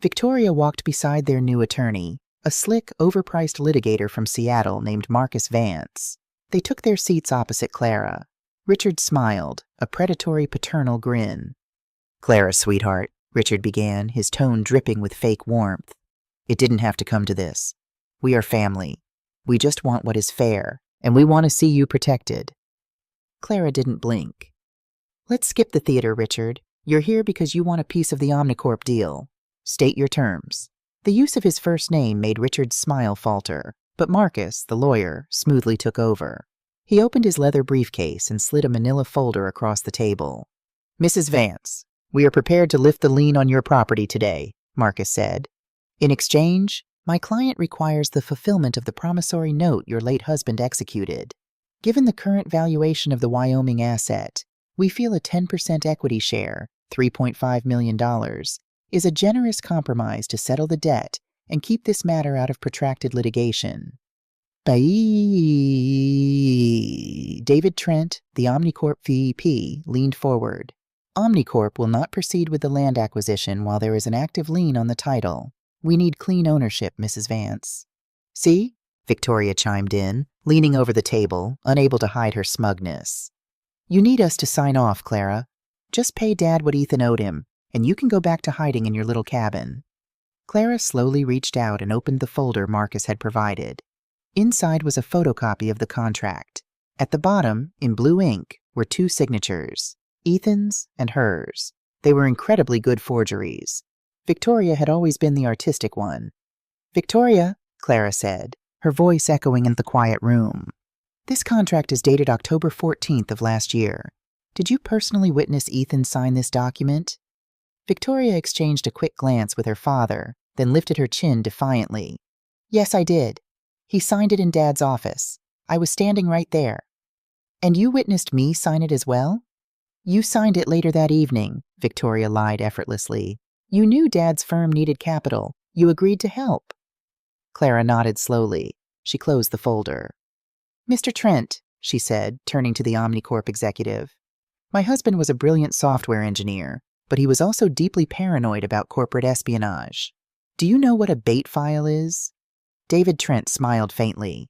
Victoria walked beside their new attorney, a slick, overpriced litigator from Seattle named Marcus Vance. They took their seats opposite Clara. Richard smiled, a predatory paternal grin. "Clara, sweetheart," Richard began, his tone dripping with fake warmth. "It didn't have to come to this. We are family. We just want what is fair, and we want to see you protected." Clara didn't blink. "Let's skip the theater, Richard. You're here because you want a piece of the Omnicorp deal. State your terms." The use of his first name made Richard's smile falter, but Marcus, the lawyer, smoothly took over. He opened his leather briefcase and slid a manila folder across the table. "Mrs. Vance, we are prepared to lift the lien on your property today," Marcus said. "In exchange, my client requires the fulfillment of the promissory note your late husband executed. Given the current valuation of the Wyoming asset, we feel a 10% equity share, $3.5 million, is a generous compromise to settle the debt and keep this matter out of protracted litigation." Bye. David Trent, the Omnicorp VP, leaned forward. "Omnicorp will not proceed with the land acquisition while there is an active lien on the title. We need clean ownership, Mrs. Vance." "See?" Victoria chimed in, leaning over the table, unable to hide her smugness. "You need us to sign off, Clara. Just pay Dad what Ethan owed him, and you can go back to hiding in your little cabin." Clara slowly reached out and opened the folder Marcus had provided. Inside was a photocopy of the contract. At the bottom, in blue ink, were 2 signatures, Ethan's and hers. They were incredibly good forgeries. Victoria had always been the artistic one. "Victoria," Clara said, her voice echoing in the quiet room. "This contract is dated October 14th of last year. Did you personally witness Ethan sign this document?" Victoria exchanged a quick glance with her father, then lifted her chin defiantly. "Yes, I did. He signed it in Dad's office. I was standing right there." "And you witnessed me sign it as well?" "You signed it later that evening," Victoria lied effortlessly. "You knew Dad's firm needed capital. You agreed to help." Clara nodded slowly. She closed the folder. "Mr. Trent," she said, turning to the Omnicorp executive, "my husband was a brilliant software engineer, but he was also deeply paranoid about corporate espionage. Do you know what a bait file is?" David Trent smiled faintly.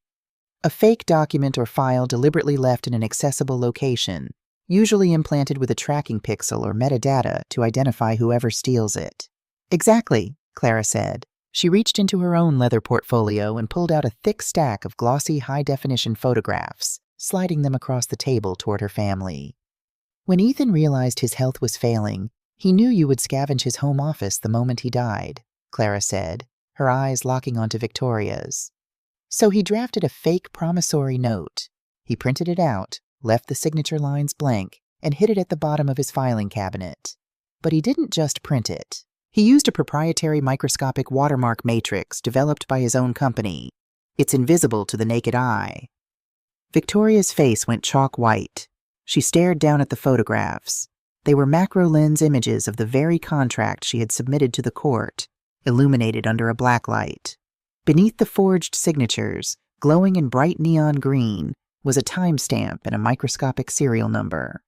"A fake document or file deliberately left in an accessible location, usually implanted with a tracking pixel or metadata to identify whoever steals it." "Exactly," Clara said. She reached into her own leather portfolio and pulled out a thick stack of glossy, high-definition photographs, sliding them across the table toward her family. When Ethan realized his health was failing, He knew you would scavenge his home office the moment he died, Clara said, her eyes locking onto Victoria's. So he drafted a fake promissory note. He printed it out, left the signature lines blank, and hid it at the bottom of his filing cabinet. But he didn't just print it. He used a proprietary microscopic watermark matrix developed by his own company. It's invisible to the naked eye. Victoria's face went chalk white. She stared down at the photographs. They were macro lens images of the very contract she had submitted to the court, illuminated under a blacklight. Beneath the forged signatures, glowing in bright neon green, was a timestamp and a microscopic serial number.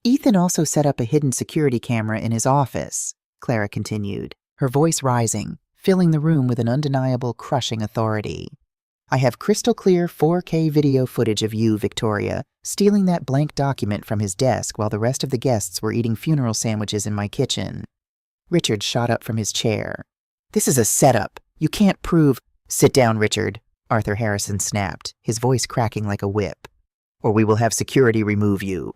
Ethan also set up a hidden security camera in his office, Clara continued, her voice rising, filling the room with an undeniable, crushing authority. I have crystal clear 4K video footage of you, Victoria, stealing that blank document from his desk while the rest of the guests were eating funeral sandwiches in my kitchen. Richard shot up from his chair. This is a setup. You can't prove— Sit down, Richard, Arthur Harrison snapped, his voice cracking like a whip. Or we will have security remove you.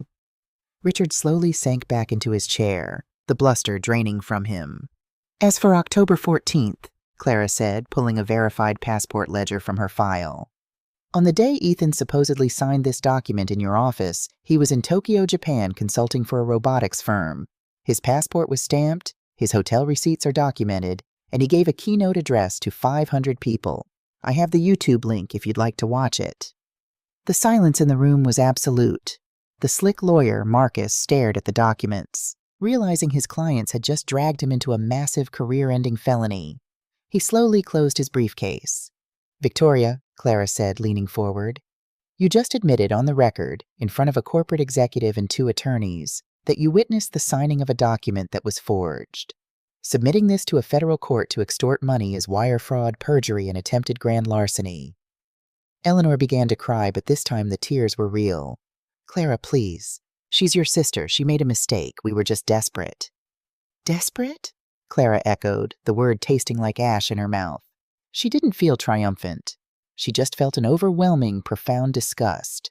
Richard slowly sank back into his chair, the bluster draining from him. As for October 14th, Clara said, pulling a verified passport ledger from her file. On the day Ethan supposedly signed this document in your office, he was in Tokyo, Japan, consulting for a robotics firm. His passport was stamped, his hotel receipts are documented, and he gave a keynote address to 500 people. I have the YouTube link if you'd like to watch it. The silence in the room was absolute. The slick lawyer, Marcus, stared at the documents, realizing his clients had just dragged him into a massive career-ending felony. He slowly closed his briefcase. Victoria, Clara said, leaning forward, you just admitted on the record, in front of a corporate executive and 2 attorneys, that you witnessed the signing of a document that was forged. Submitting this to a federal court to extort money is wire fraud, perjury, and attempted grand larceny. Eleanor began to cry, but this time the tears were real. Clara, please. She's your sister. She made a mistake. We were just desperate. Desperate? Clara echoed, the word tasting like ash in her mouth. She didn't feel triumphant. She just felt an overwhelming, profound disgust.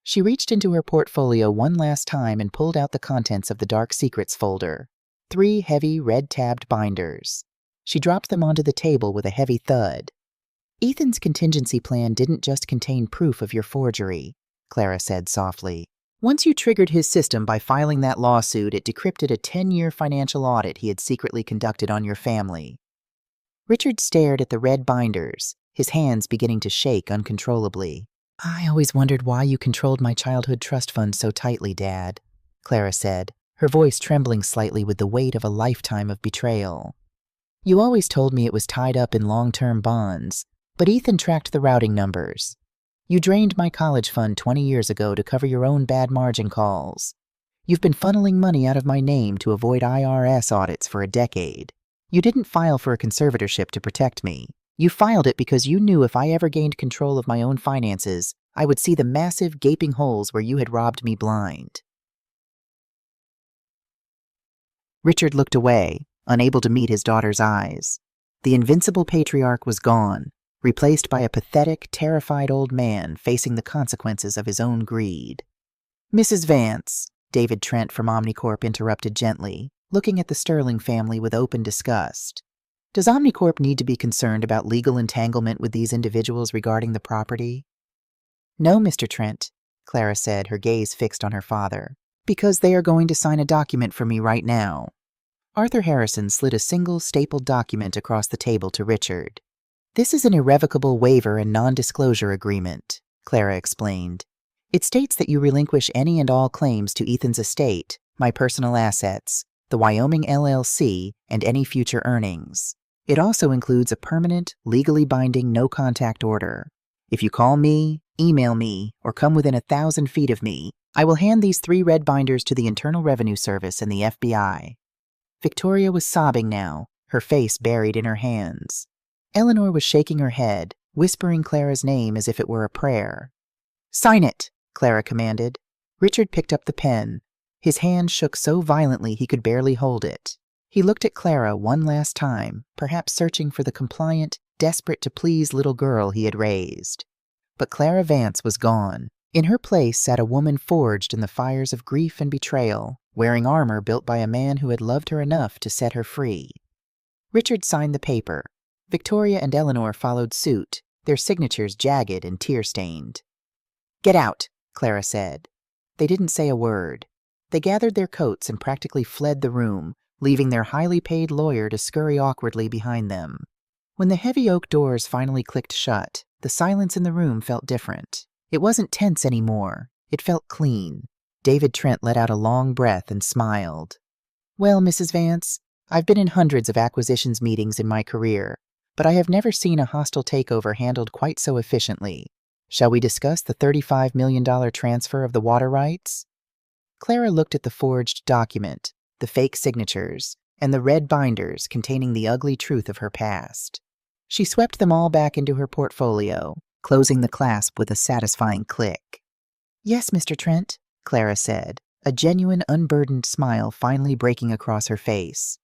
She reached into her portfolio one last time and pulled out the contents of the Dark Secrets folder. 3 heavy, red-tabbed binders. She dropped them onto the table with a heavy thud. Ethan's contingency plan didn't just contain proof of your forgery, Clara said softly. Once you triggered his system by filing that lawsuit, it decrypted a 10-year financial audit he had secretly conducted on your family. Richard stared at the red binders, his hands beginning to shake uncontrollably. I always wondered why you controlled my childhood trust fund so tightly, Dad, Clara said, her voice trembling slightly with the weight of a lifetime of betrayal. You always told me it was tied up in long-term bonds, but Ethan tracked the routing numbers. You drained my college fund 20 years ago to cover your own bad margin calls. You've been funneling money out of my name to avoid IRS audits for a decade. You didn't file for a conservatorship to protect me. You filed it because you knew if I ever gained control of my own finances, I would see the massive gaping holes where you had robbed me blind. Richard looked away, unable to meet his daughter's eyes. The invincible patriarch was gone, replaced by a pathetic, terrified old man facing the consequences of his own greed. Mrs. Vance, David Trent from Omnicorp interrupted gently, looking at the Sterling family with open disgust. Does Omnicorp need to be concerned about legal entanglement with these individuals regarding the property? No, Mr. Trent, Clara said, her gaze fixed on her father, because they are going to sign a document for me right now. Arthur Harrison slid a single stapled document across the table to Richard. This is an irrevocable waiver and non-disclosure agreement, Clara explained. It states that you relinquish any and all claims to Ethan's estate, my personal assets, the Wyoming LLC, and any future earnings. It also includes a permanent, legally binding no-contact order. If you call me, email me, or come within 1,000 feet of me, I will hand these 3 red binders to the Internal Revenue Service and the FBI. Victoria was sobbing now, her face buried in her hands. Eleanor was shaking her head, whispering Clara's name as if it were a prayer. Sign it, Clara commanded. Richard picked up the pen. His hand shook so violently he could barely hold it. He looked at Clara one last time, perhaps searching for the compliant, desperate-to-please little girl he had raised. But Clara Vance was gone. In her place sat a woman forged in the fires of grief and betrayal, wearing armor built by a man who had loved her enough to set her free. Richard signed the paper. Victoria and Eleanor followed suit, their signatures jagged and tear-stained. "Get out," Clara said. They didn't say a word. They gathered their coats and practically fled the room, leaving their highly paid lawyer to scurry awkwardly behind them. When the heavy oak doors finally clicked shut, the silence in the room felt different. It wasn't tense anymore. It felt clean. David Trent let out a long breath and smiled. "Well, Mrs. Vance, I've been in hundreds of acquisitions meetings in my career, but I have never seen a hostile takeover handled quite so efficiently. Shall we discuss the $35 million transfer of the water rights?" Clara looked at the forged document, the fake signatures, and the red binders containing the ugly truth of her past. She swept them all back into her portfolio, closing the clasp with a satisfying click. "Yes, Mr. Trent," Clara said, a genuine, unburdened smile finally breaking across her face.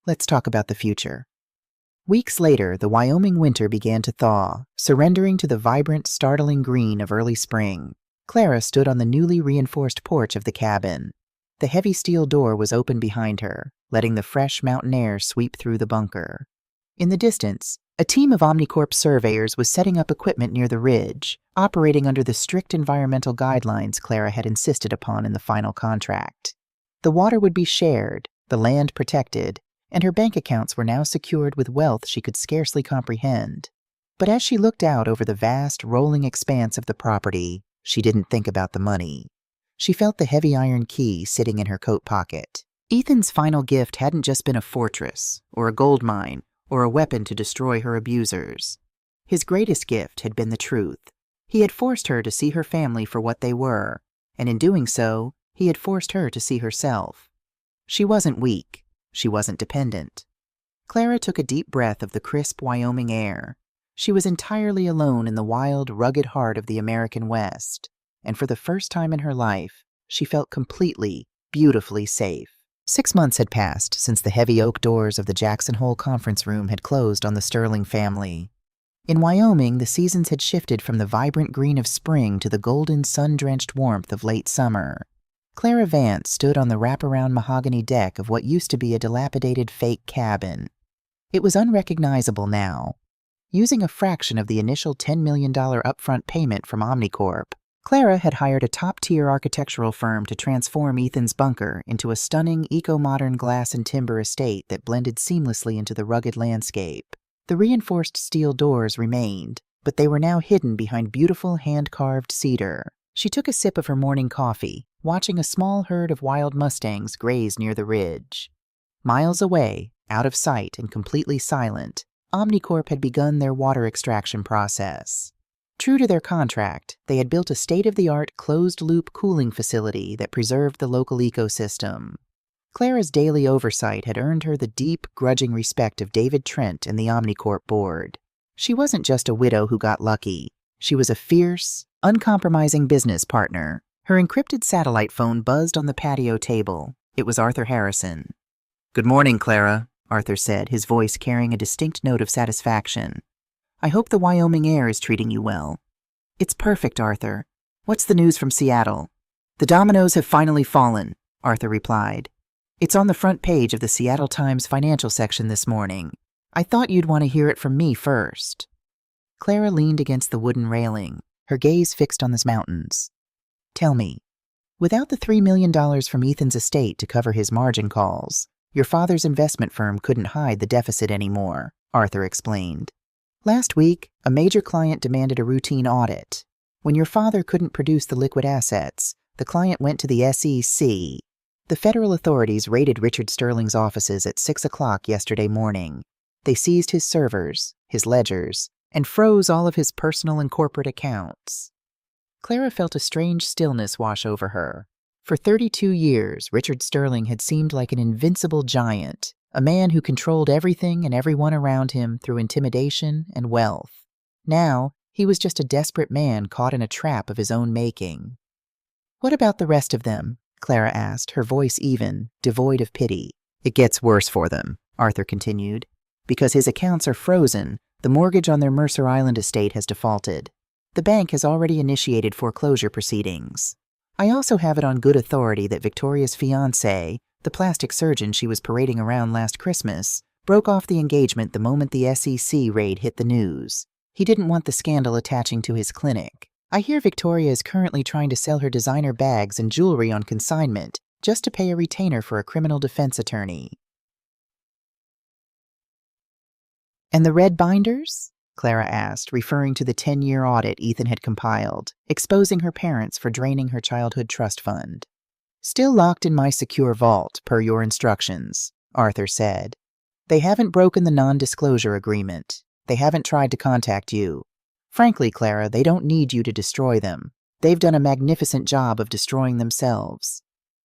"Let's talk about the future." Weeks later, the Wyoming winter began to thaw, surrendering to the vibrant, startling green of early spring. Clara stood on the newly reinforced porch of the cabin. The heavy steel door was open behind her, letting the fresh mountain air sweep through the bunker. In the distance, a team of Omnicorp surveyors was setting up equipment near the ridge, operating under the strict environmental guidelines Clara had insisted upon in the final contract. The water would be shared, the land protected, and her bank accounts were now secured with wealth she could scarcely comprehend. But as she looked out over the vast, rolling expanse of the property, she didn't think about the money. She felt the heavy iron key sitting in her coat pocket. Ethan's final gift hadn't just been a fortress, or a gold mine, or a weapon to destroy her abusers. His greatest gift had been the truth. He had forced her to see her family for what they were, and in doing so, he had forced her to see herself. She wasn't weak. She wasn't dependent. Clara took a deep breath of the crisp Wyoming air. She was entirely alone in the wild, rugged heart of the American West, and for the first time in her life, she felt completely, beautifully safe. 6 months had passed since the heavy oak doors of the Jackson Hole conference room had closed on the Sterling family. In Wyoming, the seasons had shifted from the vibrant green of spring to the golden, sun-drenched warmth of late summer. Clara Vance stood on the wraparound mahogany deck of what used to be a dilapidated fake cabin. It was unrecognizable now. Using a fraction of the initial $10 million upfront payment from Omnicorp, Clara had hired a top-tier architectural firm to transform Ethan's bunker into a stunning, eco-modern glass and timber estate that blended seamlessly into the rugged landscape. The reinforced steel doors remained, but they were now hidden behind beautiful hand-carved cedar. She took a sip of her morning coffee, watching a small herd of wild mustangs graze near the ridge. Miles away, out of sight and completely silent, Omnicorp had begun their water extraction process. True to their contract, they had built a state-of-the-art closed-loop cooling facility that preserved the local ecosystem. Clara's daily oversight had earned her the deep, grudging respect of David Trent and the Omnicorp board. She wasn't just a widow who got lucky. She was a fierce, uncompromising business partner. Her encrypted satellite phone buzzed on the patio table. It was Arthur Harrison. "Good morning, Clara," Arthur said, his voice carrying a distinct note of satisfaction. "I hope the Wyoming air is treating you well." "It's perfect, Arthur. What's the news from Seattle?" "The dominoes have finally fallen," Arthur replied. "It's on the front page of the Seattle Times financial section this morning. I thought you'd want to hear it from me first." Clara leaned against the wooden railing, her gaze fixed on the mountains. "Tell me, without the $3 million from Ethan's estate to cover his margin calls, your father's investment firm couldn't hide the deficit anymore," Arthur explained. "Last week, a major client demanded a routine audit. When your father couldn't produce the liquid assets, the client went to the SEC. The federal authorities raided Richard Sterling's offices at 6 o'clock yesterday morning. They seized his servers, his ledgers, and froze all of his personal and corporate accounts." Clara felt a strange stillness wash over her. For 32 years, Richard Sterling had seemed like an invincible giant, a man who controlled everything and everyone around him through intimidation and wealth. Now, he was just a desperate man caught in a trap of his own making. "What about the rest of them?" Clara asked, her voice even, devoid of pity. "It gets worse for them," Arthur continued. "Because his accounts are frozen, the mortgage on their Mercer Island estate has defaulted. The bank has already initiated foreclosure proceedings. I also have it on good authority that Victoria's fiancé, the plastic surgeon she was parading around last Christmas, broke off the engagement the moment the SEC raid hit the news. He didn't want the scandal attaching to his clinic. I hear Victoria is currently trying to sell her designer bags and jewelry on consignment just to pay a retainer for a criminal defense attorney. And the red binders? Clara asked, referring to the 10-year audit Ethan had compiled, exposing her parents for draining her childhood trust fund. Still locked in my secure vault, per your instructions, Arthur said. They haven't broken the non-disclosure agreement. They haven't tried to contact you. Frankly, Clara, they don't need you to destroy them. They've done a magnificent job of destroying themselves.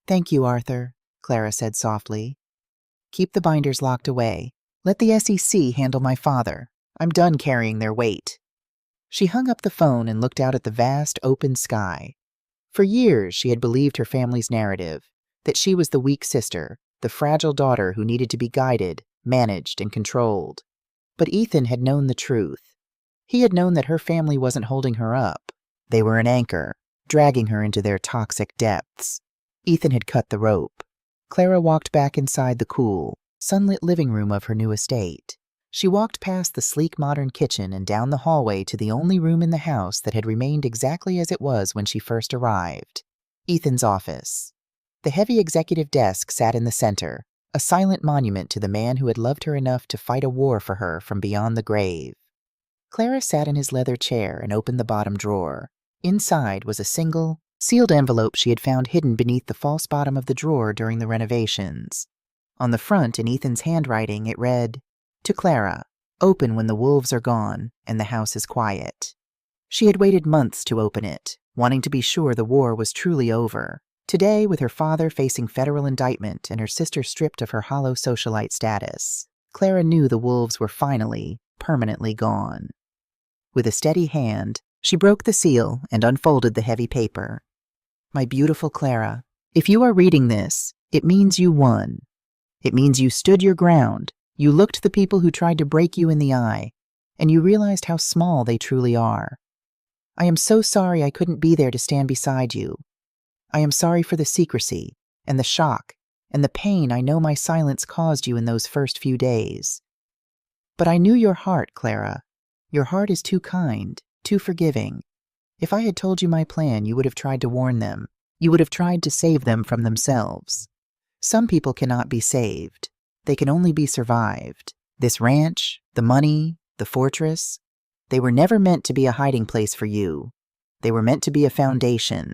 Thank you, Arthur, Clara said softly. Keep the binders locked away. Let the SEC handle my father. I'm done carrying their weight. She hung up the phone and looked out at the vast, open sky. For years, she had believed her family's narrative, that she was the weak sister, the fragile daughter who needed to be guided, managed, and controlled. But Ethan had known the truth. He had known that her family wasn't holding her up. They were an anchor, dragging her into their toxic depths. Ethan had cut the rope. Clara walked back inside the cool, sunlit living room of her new estate. She walked past the sleek modern kitchen and down the hallway to the only room in the house that had remained exactly as it was when she first arrived, Ethan's office. The heavy executive desk sat in the center, a silent monument to the man who had loved her enough to fight a war for her from beyond the grave. Clara sat in his leather chair and opened the bottom drawer. Inside was a single, sealed envelope she had found hidden beneath the false bottom of the drawer during the renovations. On the front, in Ethan's handwriting, it read, "To Clara, open when the wolves are gone and the house is quiet." She had waited months to open it, wanting to be sure the war was truly over. Today, with her father facing federal indictment and her sister stripped of her hollow socialite status, Clara knew the wolves were finally, permanently gone. With a steady hand, she broke the seal and unfolded the heavy paper. My beautiful Clara, if you are reading this, it means you won. It means you stood your ground. You looked the people who tried to break you in the eye, and you realized how small they truly are. I am so sorry I couldn't be there to stand beside you. I am sorry for the secrecy, and the shock, and the pain I know my silence caused you in those first few days. But I knew your heart, Clara. Your heart is too kind, too forgiving. If I had told you my plan, you would have tried to warn them. You would have tried to save them from themselves. Some people cannot be saved. They can only be survived. This ranch, the money, the fortress, they were never meant to be a hiding place for you. They were meant to be a foundation.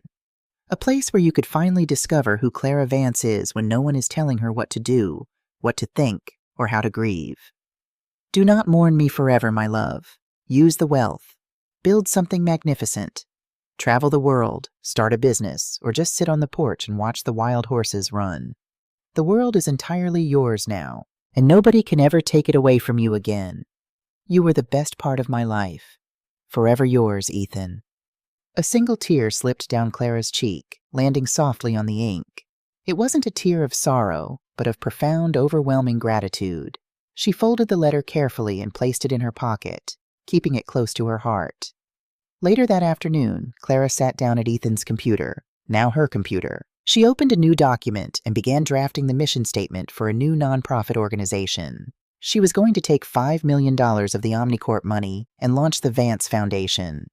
A place where you could finally discover who Clara Vance is when no one is telling her what to do, what to think, or how to grieve. Do not mourn me forever, my love. Use the wealth. Build something magnificent. Travel the world, start a business, or just sit on the porch and watch the wild horses run. The world is entirely yours now, and nobody can ever take it away from you again. You were the best part of my life. Forever yours, Ethan. A single tear slipped down Clara's cheek, landing softly on the ink. It wasn't a tear of sorrow, but of profound, overwhelming gratitude. She folded the letter carefully and placed it in her pocket, keeping it close to her heart. Later that afternoon, Clara sat down at Ethan's computer, now her computer. She opened a new document and began drafting the mission statement for a new nonprofit organization. She was going to take $5 million of the Omnicorp money and launch the Vance Foundation.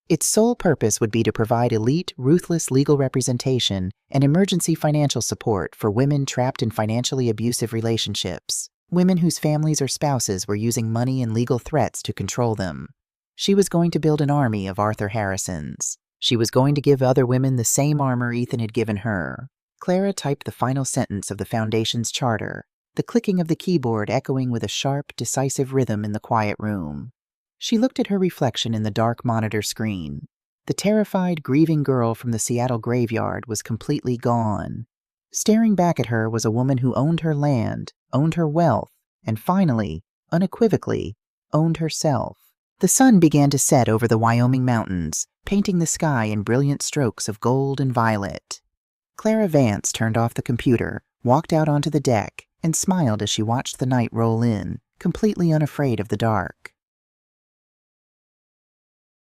Its sole purpose would be to provide elite, ruthless legal representation and emergency financial support for women trapped in financially abusive relationships, women whose families or spouses were using money and legal threats to control them. She was going to build an army of Arthur Harrisons. She was going to give other women the same armor Ethan had given her. Clara typed the final sentence of the Foundation's charter, the clicking of the keyboard echoing with a sharp, decisive rhythm in the quiet room. She looked at her reflection in the dark monitor screen. The terrified, grieving girl from the Seattle graveyard was completely gone. Staring back at her was a woman who owned her land, owned her wealth, and finally, unequivocally, owned herself. The sun began to set over the Wyoming mountains, painting the sky in brilliant strokes of gold and violet. Clara Vance turned off the computer, walked out onto the deck, and smiled as she watched the night roll in, completely unafraid of the dark.